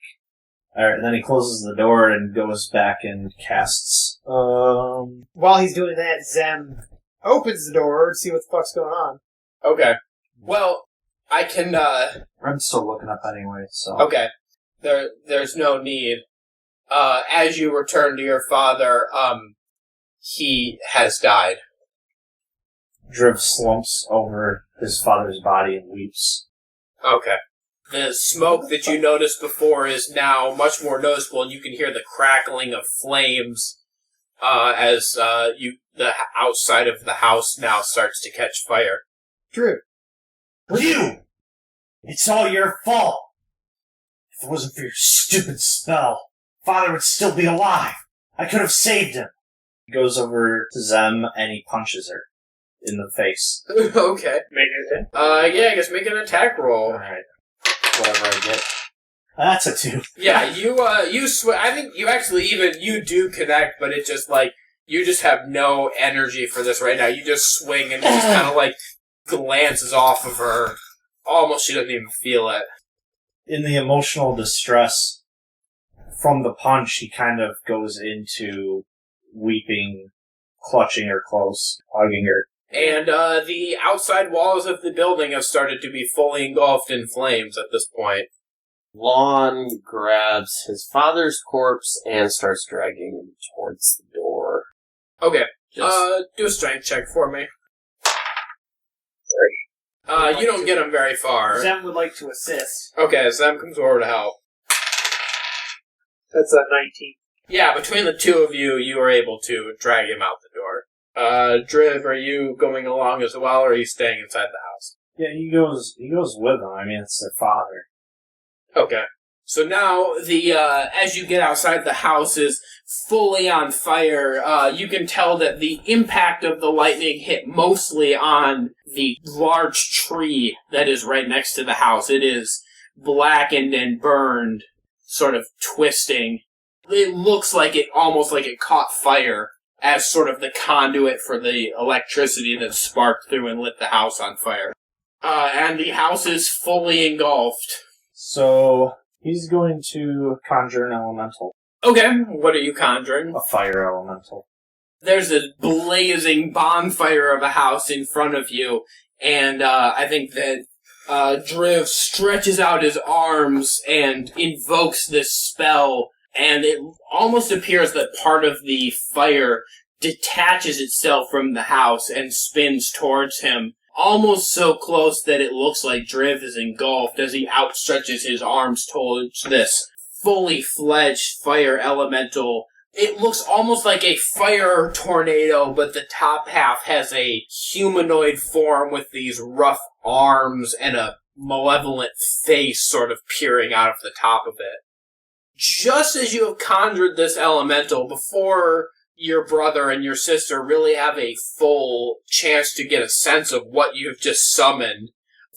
Alright, and then he closes the door and goes back and casts, While he's doing that, Zem opens the door to see what the fuck's going on. Okay. Well, I can, I'm still looking up anyway, so... Okay. there's no need. As you return to your father, he has died. Driv slumps over his father's body and weeps. Okay. The smoke that you noticed before is now much more noticeable, and you can hear the crackling of flames as the outside of the house now starts to catch fire. Driv. You! It's all your fault! If it wasn't for your stupid spell, Father would still be alive. I could have saved him. He goes over to Zem and he punches her in the face. Okay. Make it. Yeah, I guess make an attack roll. Alright. Whatever I get. That's a 2. Yeah, I think you do connect, but it's just like, you just have no energy for this right now. You just swing and it just kind of like glances off of her. Almost she doesn't even feel it. In the emotional distress from the punch, he kind of goes into weeping, clutching her close, hugging her. And the outside walls of the building have started to be fully engulfed in flames at this point. Lon grabs his father's corpse and starts dragging him towards the door. Okay. Just Do a strength check for me. You don't get him very far. Zem would like to assist. Okay, Zem comes over to help. That's a 19. Yeah, between the two of you, you are able to drag him out the door. Driv, are you going along as well, or are you staying inside the house? Yeah, he goes with them. I mean, it's their father. Okay. So now, as you get outside, the house is fully on fire. You can tell that the impact of the lightning hit mostly on the large tree that is right next to the house. It is blackened and burned, sort of twisting. It looks like almost like it caught fire as sort of the conduit for the electricity that sparked through and lit the house on fire. And the house is fully engulfed. So, he's going to conjure an elemental. Okay, what are you conjuring? A fire elemental. There's this blazing bonfire of a house in front of you, and I think that Driv stretches out his arms and invokes this spell, and it almost appears that part of the fire detaches itself from the house and spins towards him, almost so close that it looks like Driv is engulfed as he outstretches his arms towards this fully fledged fire elemental. It looks almost like a fire tornado, but the top half has a humanoid form with these rough arms and a malevolent face sort of peering out of the top of it. Just as you have conjured this elemental, before your brother and your sister really have a full chance to get a sense of what you've just summoned,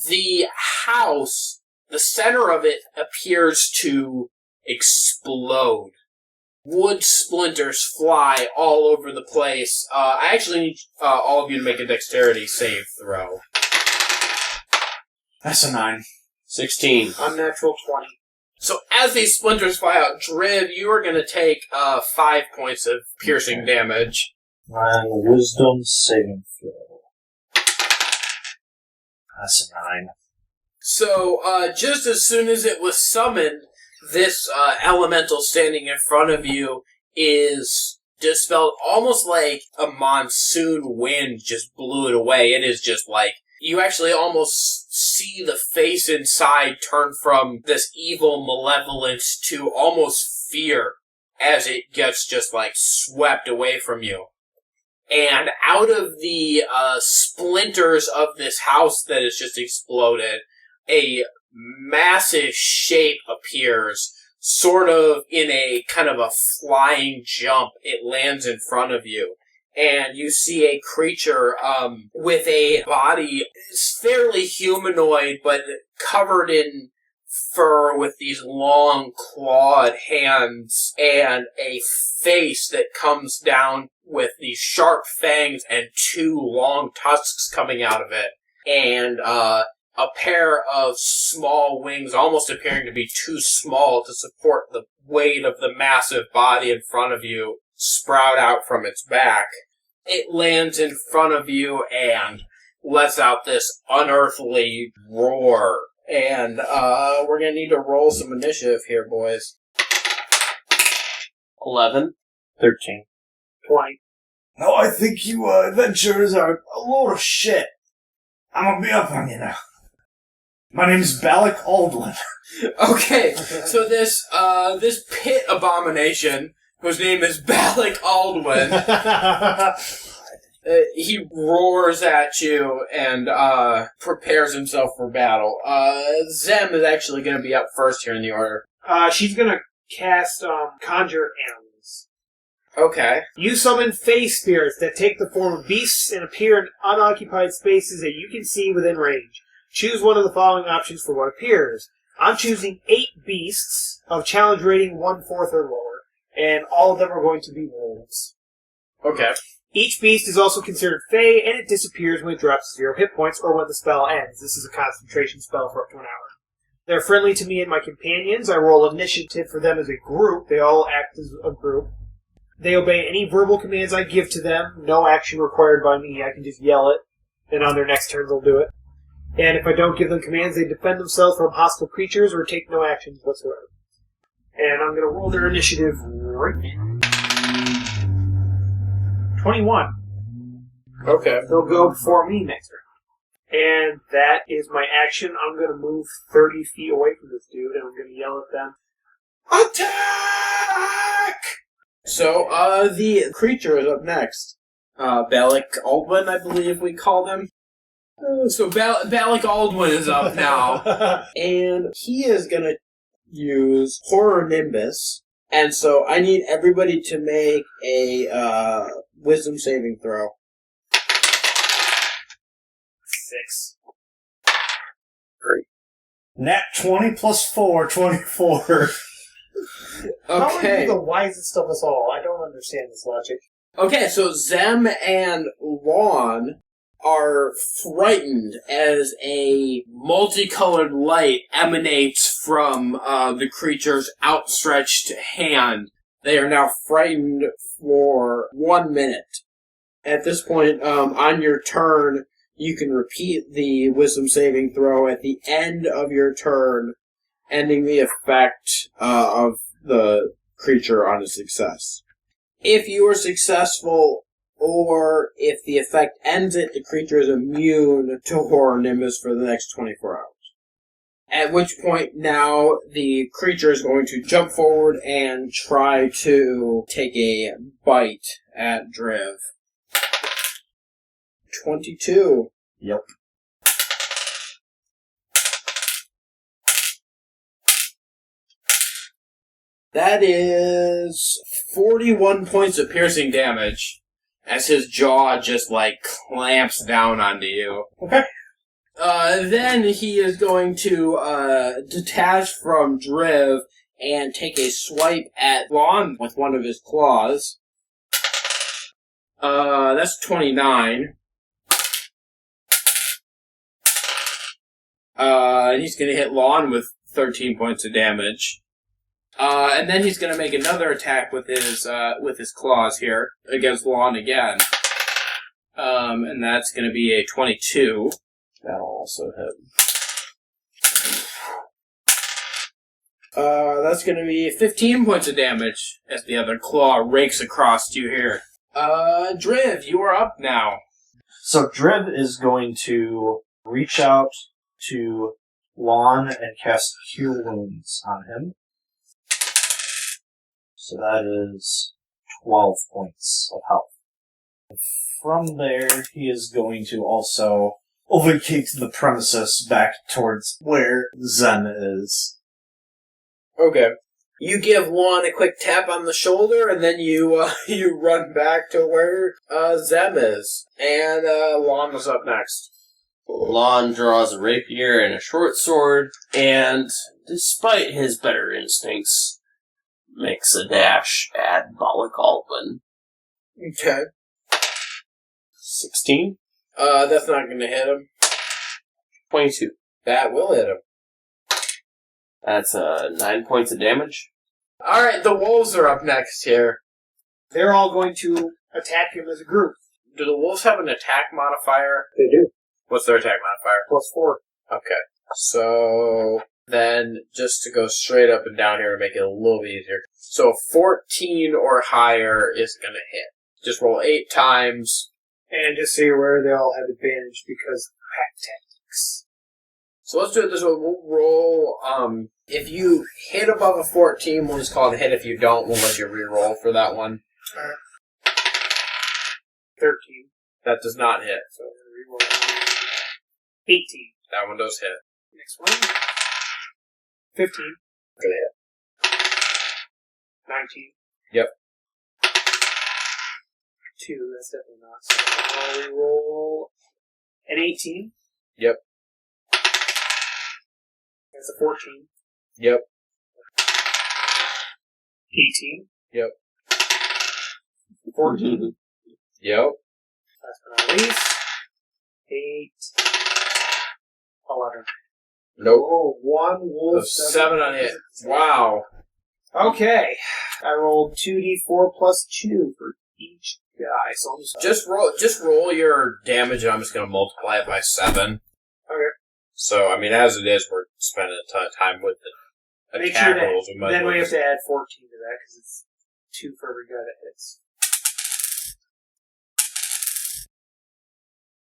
the house, the center of it, appears to explode. Wood splinters fly all over the place. I actually need all of you to make a dexterity save throw. That's a 9. 16. Unnatural 20. So as these splinters fly out, Driv, you are going to take 5 points of piercing damage. And wisdom saving throw. That's a 9. So just as soon as it was summoned, this elemental standing in front of you is dispelled, almost like a monsoon wind just blew it away. It is just like, you actually almost see the face inside turn from this evil malevolence to almost fear as it gets just like swept away from you. And out of the splinters of this house that has just exploded, a massive shape appears, sort of in a kind of a flying jump. It lands in front of you. And you see a creature with a body fairly humanoid, but covered in fur with these long clawed hands, and a face that comes down with these sharp fangs and 2 long tusks coming out of it. And a pair of small wings, almost appearing to be too small to support the weight of the massive body in front of you, sprout out from its back. It lands in front of you and lets out this unearthly roar And we're going to need to roll some initiative here, boys. 11. 13. 20. No, I think you adventurers are a load of shit. I'm gonna be up on you now. My name's Balak Aldwin. Okay, so this pit abomination, whose name is Balak Aldwin, he roars at you and prepares himself for battle. Zem is actually going to be up first here in the order. She's gonna cast Conjure Animals. Okay. You summon face spirits that take the form of beasts and appear in unoccupied spaces that you can see within range. Choose one of the following options for what appears. I'm choosing 8 beasts of challenge rating 1/4 or lower, and all of them are going to be wolves. Okay. Each beast is also considered fey, and it disappears when it drops 0 hit points or when the spell ends. This is a concentration spell for up to an hour. They're friendly to me and my companions. I roll initiative for them as a group. They all act as a group. They obey any verbal commands I give to them. No action required by me. I can just yell it, and on their next turn they'll do it. And if I don't give them commands, they defend themselves from hostile creatures or take no actions whatsoever. And I'm going to roll their initiative right now. 21. Okay. They'll go before me next round. And that is my action. I'm going to move 30 feet away from this dude, and I'm going to yell at them, "Attack!" So, the creature is up next. Balak Aldwin, I believe we called him. So Balak Aldwin is up now. And he is going to use Horror Nimbus. And so I need everybody to make a wisdom saving throw. 6. Nat 20 plus 4, 24. How are Okay. you the wisest of us all? I don't understand this logic. Okay, so Zem and Lon are frightened as a multicolored light emanates from the creature's outstretched hand. They are now frightened for 1 minute. At this point, on your turn, you can repeat the wisdom saving throw at the end of your turn, ending the effect of the creature on a success. If you are successful, or if the effect ends it, the creature is immune to Horror Nimbus for the next 24 hours. At which point now the creature is going to jump forward and try to take a bite at Driv. 22. Yep. That is 41 points of piercing damage as his jaw just, clamps down onto you. Okay. Then he is going to detach from Driv and take a swipe at Lon with one of his claws. That's 29. And he's going to hit Lon with 13 points of damage. And then he's going to make another attack with his claws here against Lon again. And that's going to be a 22. That'll also hit. That's going to be 15 points of damage as the other claw rakes across you here. Driv, you are up now. So Driv is going to reach out to Lon and cast Cure Wounds on him. So that is 12 points of health. From there, he is going to also overkick the premises back towards where Zen is. Okay. You give Lon a quick tap on the shoulder, and then you run back to where Zem is. And Lon is up next. Lon draws a rapier and a short sword, and despite his better instincts, makes a dash at Balak Aldwin. Okay. 16? That's not going to hit him. 22. That will hit him. That's 9 points of damage. Alright, the wolves are up next here. They're all going to attack him as a group. Do the wolves have an attack modifier? They do. What's their attack modifier? +4. Okay. So then, just to go straight up and down here to make it a little bit easier. So 14 or higher is going to hit. Just roll 8 times. And just so you're aware, they all have advantage because of pack tactics. So let's do it this way. We'll roll, if you hit above a 14, we'll just call it a hit. If you don't, we'll let you re-roll for that one. 13. That does not hit. So I'm going to re-roll 18. That one does hit. Next one. 15. Good hit. 19. Yep. 2, that's definitely not. So I'll re-roll an 18. Yep. That's a 14. Yep. 18. Yep. 14. Yep. Last but not least. 8. 11. Nope. Oh, 1 wolf. 7 on hit. Wow. Okay. I rolled 2d4 plus 2 for each guy. So I'm Just roll your damage, and I'm just going to multiply it by 7. Okay. So, I mean, as it is, we're spending a ton of time with the Make attack sure that, rolls. then we have to add 14 to that because it's 2 for every guy that hits.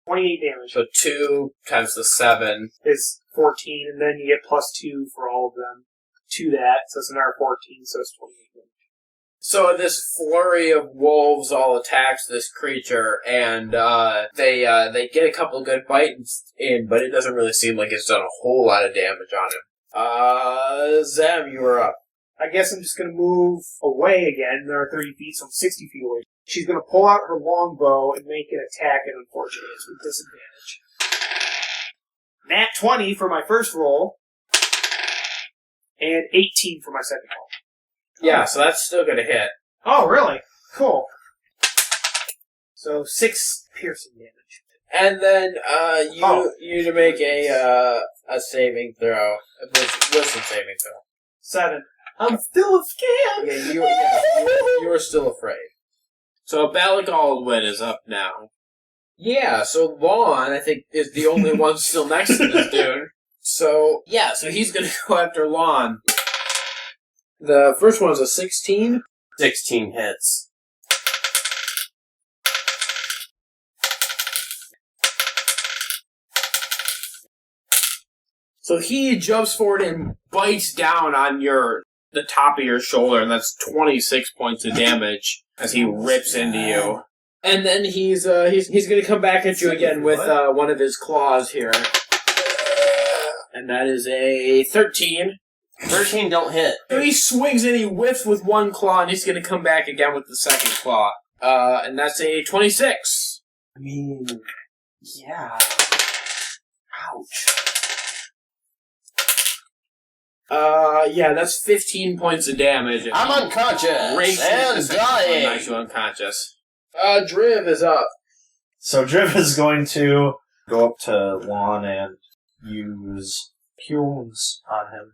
28 damage So 2 times the 7. is 14, and then you get plus 2 for all of them to that, so it's another 14, so it's 28 damage. So this flurry of wolves all attacks this creature, and they get a couple of good bites in, but it doesn't really seem like it's done a whole lot of damage on him. Zem, you are up. I guess I'm just going to move away again. There are 30 feet, so I'm 60 feet away. She's going to pull out her longbow and make an attack, and unfortunately it's with disadvantage. Nat 20 for my first roll, and 18 for my second roll. Yeah, so that's still going to hit. Oh, really? Cool. So 6 piercing damage. And then you to make a saving throw, a wisdom saving throw. 7. I'm still scared. You are still afraid. So Balak Aldwin is up now. Yeah, so Lon, I think, is the only one still next to this dude. So he's going to go after Lon. The first one is a 16. 16 hits. So he jumps forward and bites down on the top of your shoulder, and that's 26 points of damage as he rips into you. And then he's going to come back at you again with one of his claws here. And that is a 13. 13 don't hit. So he swings and he whiffs with one claw, and he's going to come back again with the second claw. And that's a 26. I mean, yeah. Ouch. That's 15 points of damage. I'm unconscious and dying. Knocks you unconscious. Driv is up. So Driv is going to go up to Lon and use Cure Wounds on him.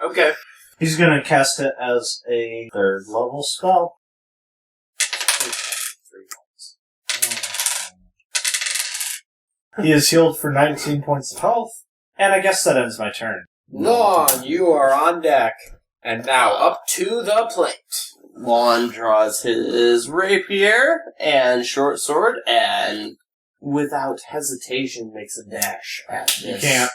Okay. He's going to cast it as a 3rd level spell. He is healed for 19 points of health, and I guess that ends my turn. Lon, you are on deck. And now up to the plate. Lon draws his rapier and short sword and without hesitation makes a dash at this. You can't.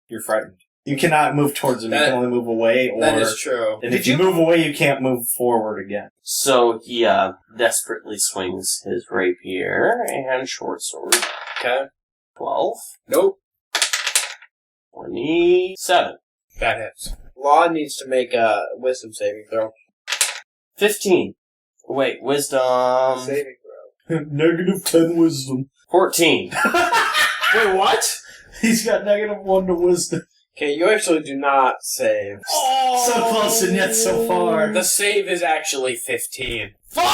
You're frightened. You cannot move towards him. You can only move away. That is true. And if you move away, you can't move forward again. So he desperately swings his rapier and short sword. Okay. 12. Nope. 27. That hits. Lon needs to make a wisdom saving throw. 15. Wait, wisdom. Saving throw. Negative 10 wisdom. 14. Wait, what? He's got negative 1 to wisdom. Okay, you actually do not save. Oh! So close and yet so far. The save is actually 15. Fuck!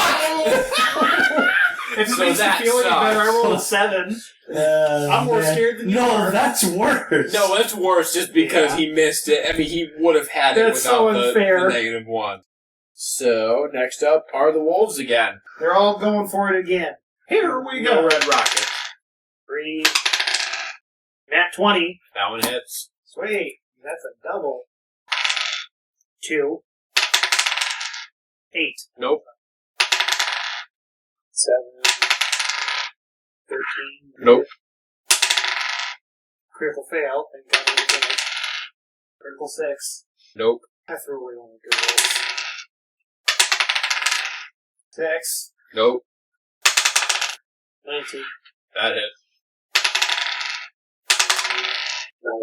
If it So makes you that feel any better, I sucks. rolled a 7. I'm more scared than you No, are. that's worse. No, it's worse just because he missed it. I mean, he would have had it That's without so the unfair. negative 1. So, next up are the wolves again. They're all going for it again. Here we go. No red rocket. 3. Nat 20. That one hits. Sweet. That's a double. 2. 8. Nope. 7. 13. Nope. Critical fail. Thank God I didn't finish. Critical 6. Nope. I threw away all the good rolls. 6. Nope. 19. That hit. 9.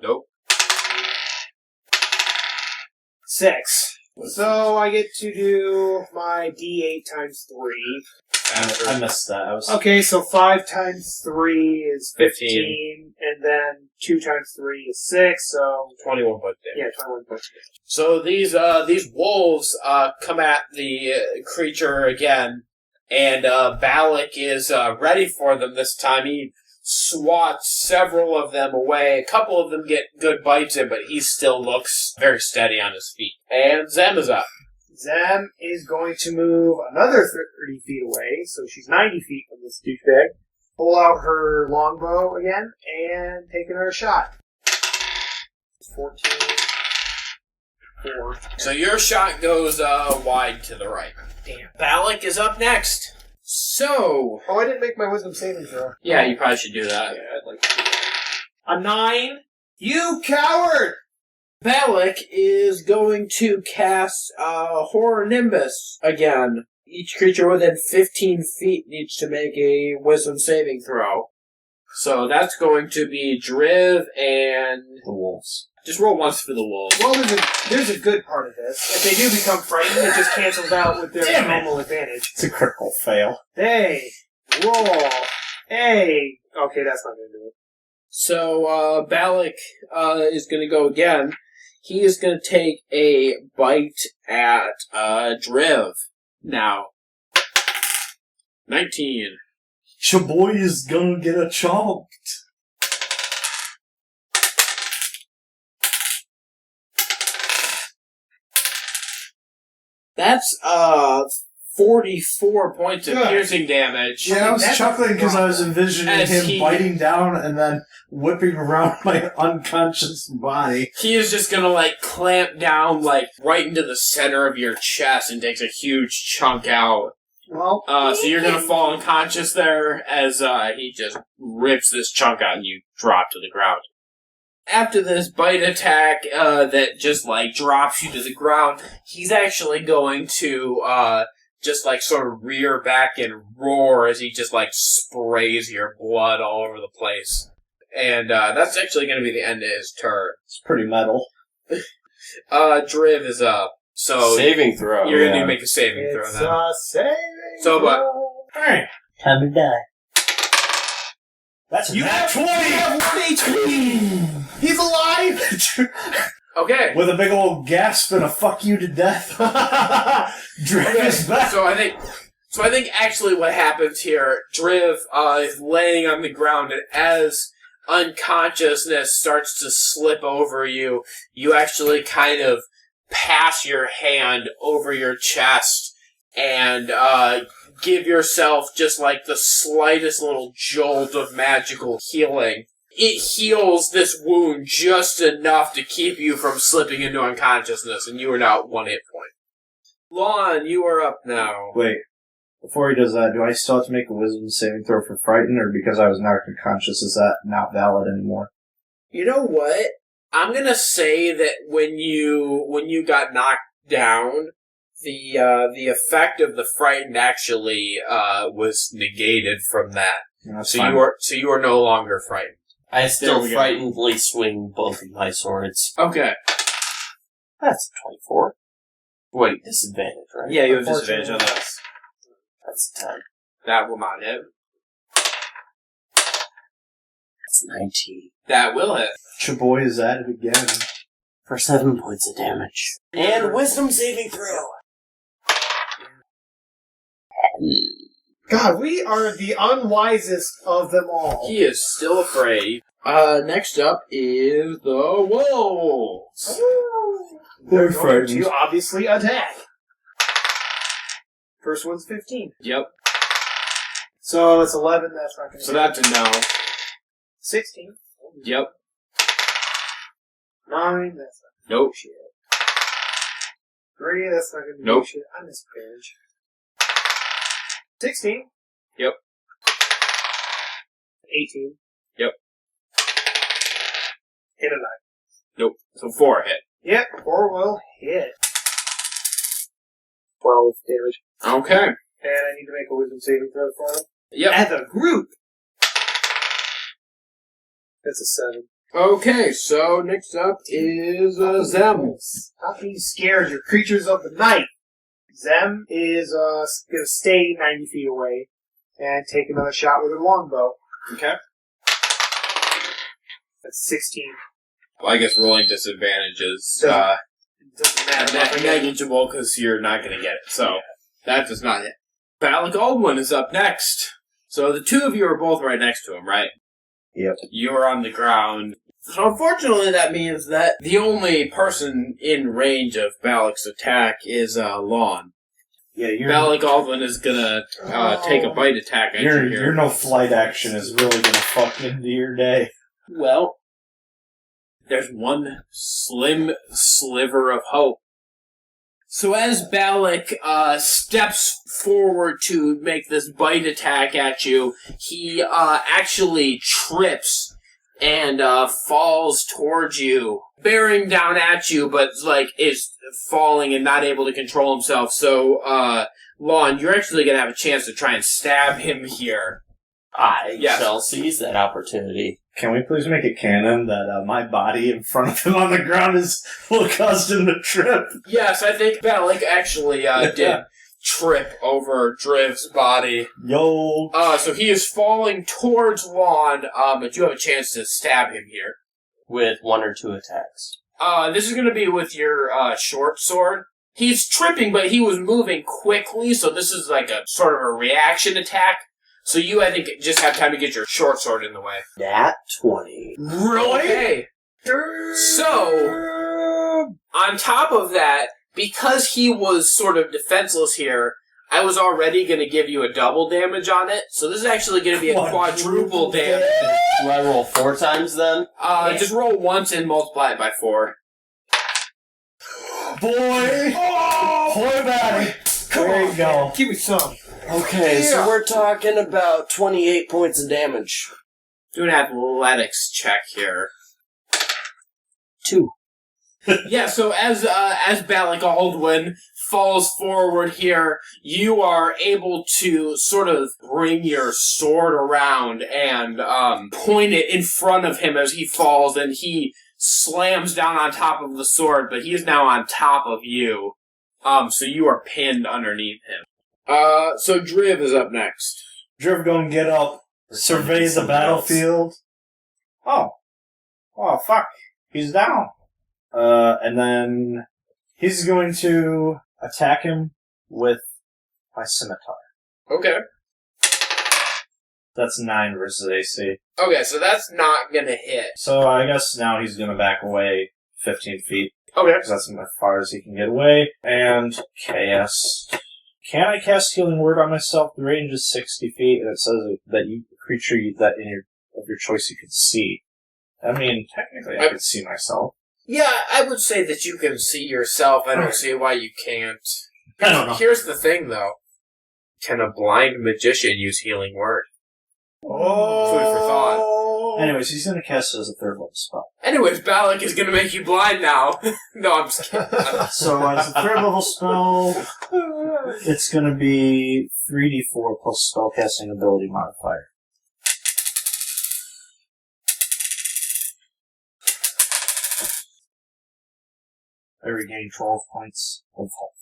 Nope. 6. So I get to do my D8 times 3. I missed that. I was Okay, so 5 times 3 is 15, 15. and then 2 times 3 is 6, so 21 point damage. yeah, 21 points. So these wolves come at the creature again, and Balak is ready for them this time. He swats several of them away. A couple of them get good bites in, but he still looks very steady on his feet. And Zem is up. Zem is going to move another 30 feet away, so she's 90 feet from this douchebag. Pull out her longbow again, and take another shot. 14. 4. So your shot goes wide to the right. Damn. Balak is up next. So... Oh, I didn't make my wisdom saving throw. Yeah, you probably should do that. Yeah, I'd like to do that. A 9? You coward! Balak is going to cast Horror Nimbus again. Each creature within 15 feet needs to make a wisdom saving throw. So that's going to be Driv and... the wolves. Just roll once for the wolves. Well, there's a good part of this. If they do become frightened, it just cancels out with their Damn it. normal advantage. It's a critical fail. Hey, roll. Hey. Okay, that's not going to do it. So Balak is going to go again. He is going to take a bite at Driv now. 19. Your boy is gonna get a chomped. That's 44 points of Yeah. piercing damage. Yeah, I was That's chuckling because I was envisioning As him he- biting down and then whipping around my unconscious body. He is just gonna, clamp down, right into the center of your chest and takes a huge chunk out. Well, So you're gonna fall unconscious there as he just rips this chunk out and you drop to the ground. After this bite attack that just, drops you to the ground, he's actually going to just, sort of rear back and roar as he just, sprays your blood all over the place. And that's actually going to be the end of his turn. It's pretty metal. Driv is up. So Saving throw. you're going yeah. to make a saving throw it's then. a saving So, but- throw. Alright. Time to die. That's a You nat have 20! 1 HP! He's alive! Okay. With a big old gasp and a fuck you to death. Driv is back. So I think actually what happens here, Driv is laying on the ground, and as unconsciousness starts to slip over you, you actually kind of pass your hand over your chest and give yourself just the slightest little jolt of magical healing. It heals this wound just enough to keep you from slipping into unconsciousness, and you are now at 1 hit point. Lon, you are up now. Wait, before he does that, do I still have to make a wisdom saving throw for frightened, or because I was knocked unconscious, is that not valid anymore? You know what? I'm gonna say that when you got knocked down, the effect of the frightened actually was negated from that. No, that's So fine. you are no longer frightened. I still There we go. frightenedly swing both of my swords. Okay. That's 24. Wait, disadvantage, right? Yeah, you have disadvantage on that. That's 10. That will not hit. That's 19. That will hit. Your boy is at it again. For 7 points of damage. And wisdom saving throw. God, we are the unwisest of them all. He is still afraid. Next up is the wolves. They're Going frightened. to obviously attack. First one's 15. Yep. So that's 11, that's not going to So that's a no. 16. Yep. 9, that's not Nope. shit. 3, that's not gonna do Nope. shit. I miscarriage. 16. Yep. 18. Yep. Hit a 9. Nope. So 4 hit. Yep, 4 will hit. 12 damage. Okay. And I need to make a wisdom saving throw for them. Yep. As a group! That's a 7. Okay, so next up is Zem. Stop being scared, you're creatures of the night! Zem is gonna stay 90 feet away and take another shot with a longbow. Okay. That's 16. Well, I guess rolling disadvantages Doesn't matter. negligible because you're not going to get it. So that does not hit. Balak Aldwin is up next. So the two of you are both right next to him, right? Yep. You're on the ground. So unfortunately that means that the only person in range of Balak's attack is Lon. Yeah, Balak Aldwin is going to take a bite attack at you here. your no flight action is really gonna fuck into your day. Well, there's one slim sliver of hope. So as Balak steps forward to make this bite attack at you, he actually trips and falls towards you, bearing down at you, but is falling and not able to control himself. So, Lon, you're actually going to have a chance to try and stab him here. I Yes. shall seize that opportunity. Can we please make it canon that my body in front of him on the ground is what caused him to trip? Yes, I think Balak actually did trip over Driv's body. Yo. So he is falling towards Lon, but you have a chance to stab him here. With 1 or 2 attacks. This is going to be with your short sword. He's tripping, but he was moving quickly, so this is like a sort of a reaction attack. So you, I think, just have time to get your short sword in the way. Nat 20. Really? Okay. So, on top of that, because he was sort of defenseless here, I was already going to give you a double damage on it, so this is actually going to be a quadruple damage. Do I roll 4 times then? Just roll once and multiply it by 4. Boy! Boy, Batty! There you go. Give me some. Okay, so we're talking about 28 points of damage. Do an athletics check here. 2. Yeah, so as Balak Aldwin falls forward here, you are able to sort of bring your sword around and point it in front of him as he falls, and he slams down on top of the sword, but he is now on top of you. So you are pinned underneath him. So Driv is up next. Driv gonna get up, survey the battlefield. Oh, fuck. He's down. And then he's going to attack him with my scimitar. Okay. That's 9 versus AC. Okay, so that's not gonna hit. So I guess now he's gonna back away 15 feet. Okay. Because that's as far as he can get away. And cast. Can I cast Healing Word on myself? The range is 60 feet, and it says that you creature that of your choice you can see. I mean, technically I could see myself. Yeah, I would say that you can see yourself. I don't see why you can't. I don't know. Here's the thing, though. Can a blind magician use Healing Word? Oh. Food for thought. Anyways, he's going to cast it as a 3rd level spell. Anyways, Balak is going to make you blind now. No, I'm just kidding. So as a 3rd level spell, it's going to be 3d4 plus spellcasting ability modifier. I regain 12 points of health.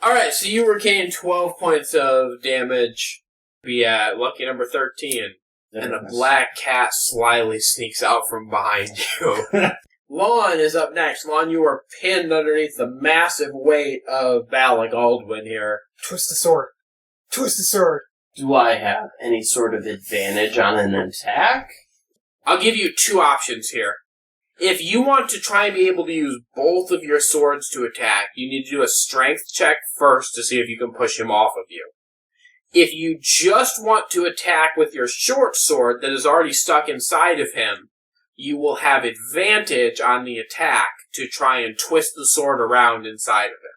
Alright, so you regain 12 points of damage. Be at lucky number 13. And a black cat slyly sneaks out from behind you. Lon is up next. Lon, you are pinned underneath the massive weight of Balak Aldwin here. Twist the sword. Twist the sword. Do I have any sort of advantage on an attack? I'll give you 2 options here. If you want to try and be able to use both of your swords to attack, you need to do a strength check first to see if you can push him off of you. If you just want to attack with your short sword that is already stuck inside of him, you will have advantage on the attack to try and twist the sword around inside of it.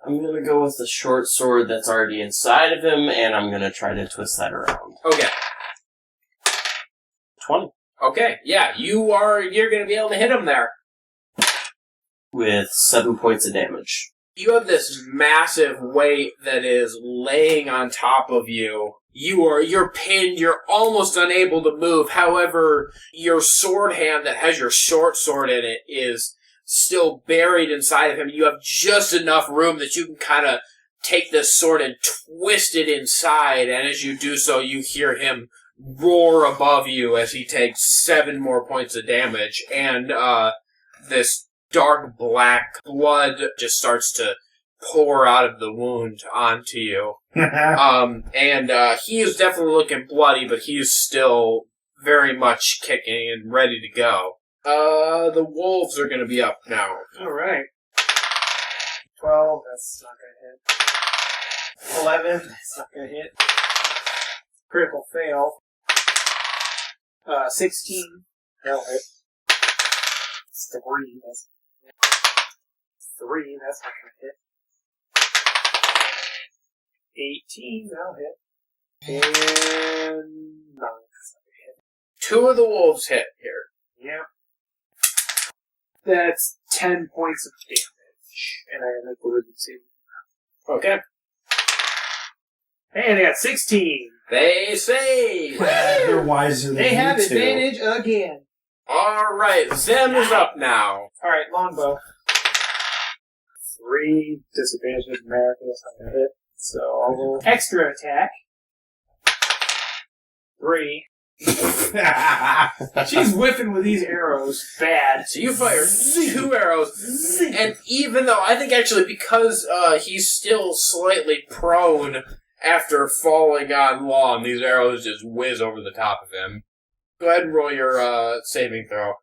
I'm gonna go with the short sword that's already inside of him, and I'm gonna try to twist that around. Okay. 20. Okay, yeah, you're gonna be able to hit him there. With 7 points of damage. You have this massive weight that is laying on top of you. You're pinned, you're almost unable to move. However, your sword hand that has your short sword in it is still buried inside of him. You have just enough room that you can kind of take this sword and twist it inside, and as you do so, you hear him roar above you as he takes 7 more points of damage, and this dark black blood just starts to pour out of the wound onto you. He is definitely looking bloody, but he is still very much kicking and ready to go. The wolves are going to be up now. Alright. 12, that's not gonna hit. 11, that's not gonna hit. Critical fail. 16, that'll hit. 3, that's 3, that's not gonna hit. 18, that'll hit. And 9, that's not gonna hit. 2 of the wolves hit here. Yeah. That's 10 points of damage. And I have a wisdom saving. Okay. And they got 16. They save! They're wiser than They you have two. advantage again. Alright, Zem is up now. Alright, longbow. 3, disadvantage with American, that's not gonna hit. So I'll go extra attack. 3. She's whiffing with these arrows. Bad. So you fire 2 arrows, and even though, I think actually because he's still slightly prone after falling on lawn, these arrows just whiz over the top of him. Go ahead and roll your saving throw.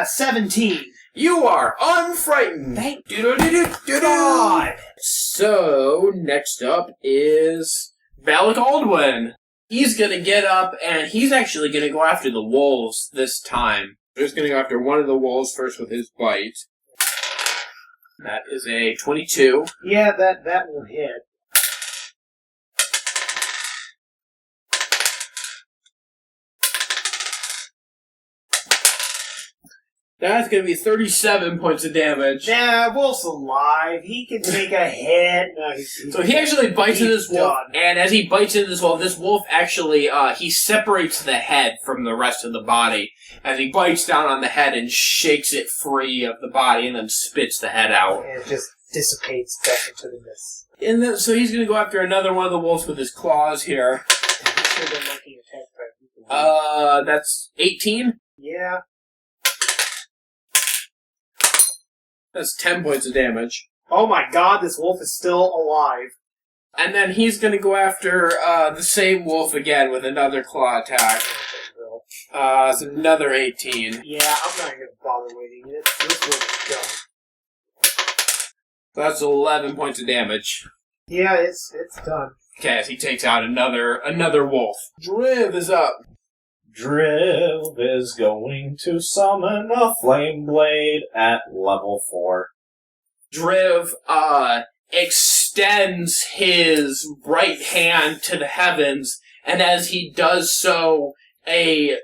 17. You are unfrightened. Thank God. So next up is Balak Aldwin. He's gonna get up and he's actually gonna go after the wolves this time. He's gonna go after one of the wolves first with his bite. That is a 22. Yeah, that will hit. That's gonna be 37 points of damage. Yeah, Wolf's alive. He can take a hit. No, So he actually bites into this wolf, done. and as he bites into this wolf actually, he separates the head from the rest of the body, as he bites down on the head and shakes it free of the body, and then spits the head out. And it just dissipates back into the mist. And then, so he's gonna go after another one of the wolves with his claws here. Should have been making attack by people. That's 18? Yeah. That's 10 points of damage. Oh my god, this wolf is still alive. And then he's gonna go after, the same wolf again with another claw attack. It's another 18. Yeah, I'm not gonna bother waiting. This wolf is done. That's 11 points of damage. Yeah, it's done. Okay, as he takes out another wolf. Driv is up. Driv is going to summon a flame blade at level 4. Driv, extends his right hand to the heavens, and as he does so, a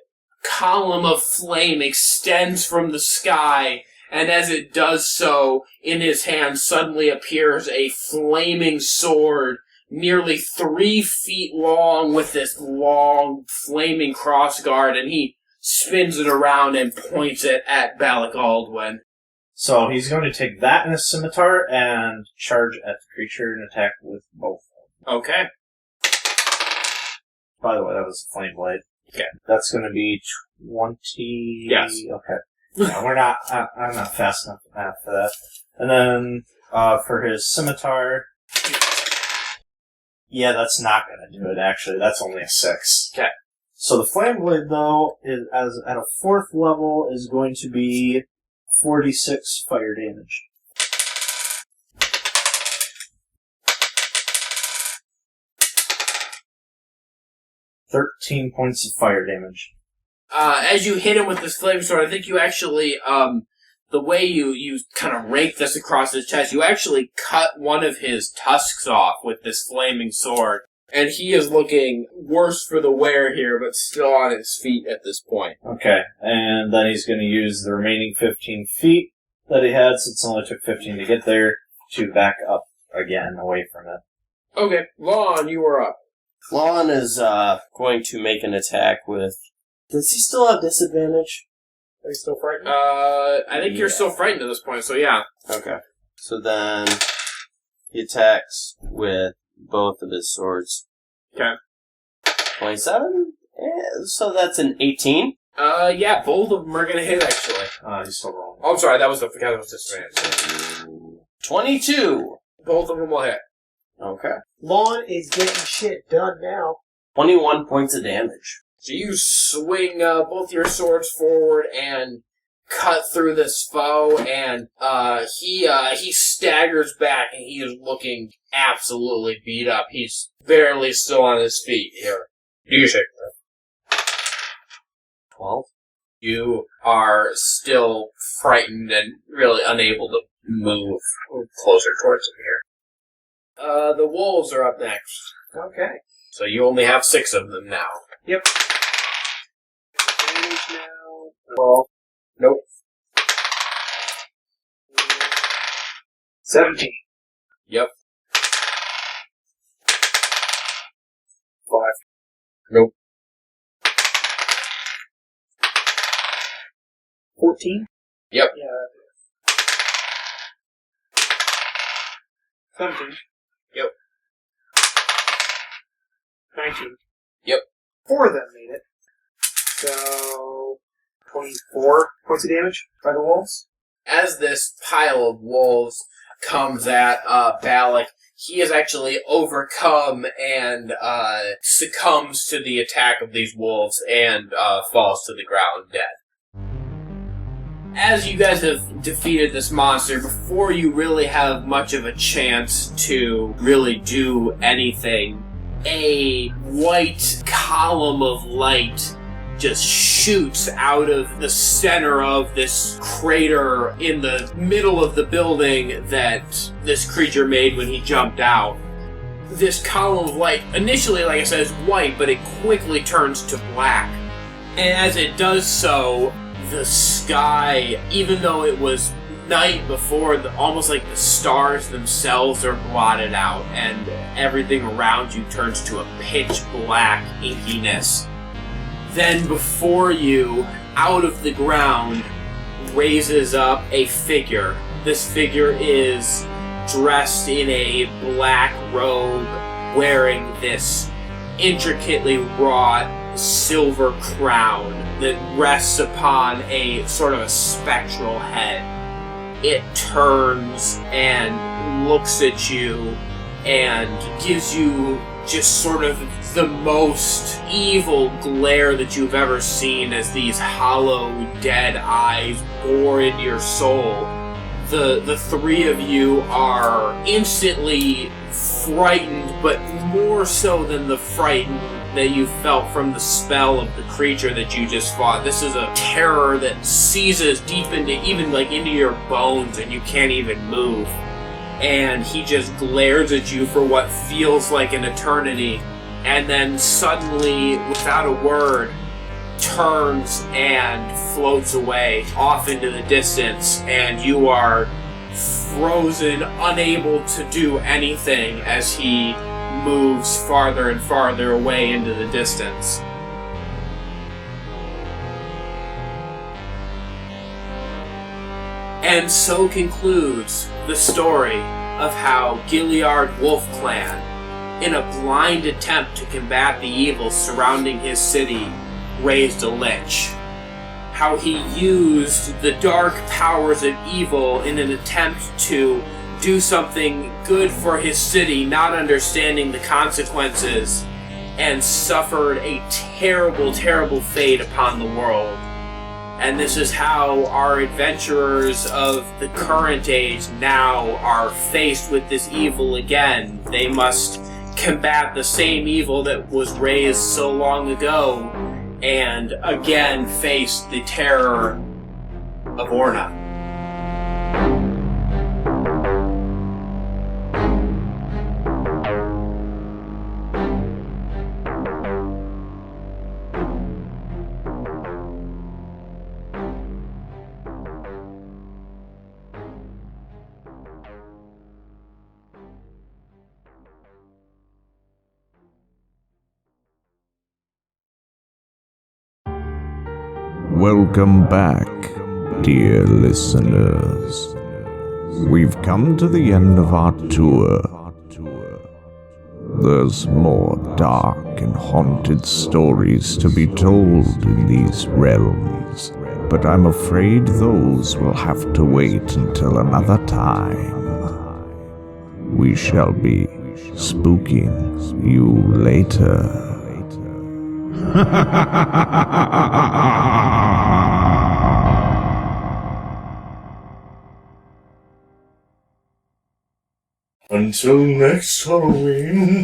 column of flame extends from the sky, and as it does so, in his hand suddenly appears a flaming sword, nearly 3 feet long, with this long, flaming crossguard, and he spins it around and points it at Balak Aldwin. So he's going to take that in a scimitar and charge at the creature and attack with both. Okay. By the way, that was a flame blade. Okay. That's going to be 20... Yes. Okay. No, we're not... I'm not fast enough for that. And then, for his scimitar... Yeah, that's not going to do it, actually. That's only a 6. Okay. So the flame blade, though, is at a 4th level, is going to be 46 fire damage. $13 points of fire damage. As you hit him with this flaming sword, I think you actually, the way you kind of rake this across his chest, you actually cut one of his tusks off with this flaming sword. And he is looking worse for the wear here, but still on his feet at this point. Okay, and then he's going to use the remaining 15 feet that he had, since it only took 15 to get there, to back up again away from it. Okay, Lon, you are up. Lon is going to make an attack with... Does he still have disadvantage? Are you still frightened? I think you're still frightened at this point, so yeah. Okay. So then he attacks with both of his swords. Okay. 27? So that's an 18. Yeah, both of them are gonna hit, actually. He's still wrong. Oh, I'm sorry, that was disadvantage. 22. Both of them will hit. Okay. Lon is getting shit done now. 21 points of damage. So you swing both your swords forward and cut through this foe, and he staggers back, and he is looking absolutely beat up. He's barely still on his feet here. Do your shake. 12. You are still frightened and really unable to move closer towards him here. The wolves are up next. Okay. So you only have 6 of them now. Yep. Advantage now. 12. Nope. 17. Yep. 5. Nope. 14? Yep. Yeah. 17. Yep. 19. Yep. 4 of them made it. So, 24 points of damage by the wolves. As this pile of wolves comes at Balak, he is actually overcome and succumbs to the attack of these wolves and falls to the ground dead. As you guys have defeated this monster, before you really have much of a chance to really do anything, a white column of light just shoots out of the center of this crater in the middle of the building that this creature made when he jumped out. This column of light, initially, like I said, is white, but it quickly turns to black. And as it does so, the sky, even though it was night before, almost like the stars themselves are blotted out, and everything around you turns to a pitch black inkiness. Then before you, out of the ground, raises up a figure. This figure is dressed in a black robe, wearing this intricately wrought silver crown that rests upon a sort of a spectral head. It turns and looks at you and gives you just sort of the most evil glare that you've ever seen as these hollow, dead eyes bore into your soul. The three of you are instantly frightened, but more so than the frightened that you felt from the spell of the creature that you just fought. This is a terror that seizes deep into your bones, and you can't even move. And he just glares at you for what feels like an eternity, and then suddenly, without a word, turns and floats away off into the distance, and you are frozen, unable to do anything as he moves farther and farther away into the distance. And so concludes the story of how Gilliard Wolf Clan, in a blind attempt to combat the evils surrounding his city, raised a lich. How he used the dark powers of evil in an attempt to do something good for his city, not understanding the consequences, and suffered a terrible, terrible fate upon the world. And this is how our adventurers of the current age now are faced with this evil again. They must combat the same evil that was raised so long ago, and again face the terror of Ornon. Welcome back, dear listeners. We've come to the end of our tour. There's more dark and haunted stories to be told in these realms, but I'm afraid those will have to wait until another time. We shall be spooking you later. Until next Halloween.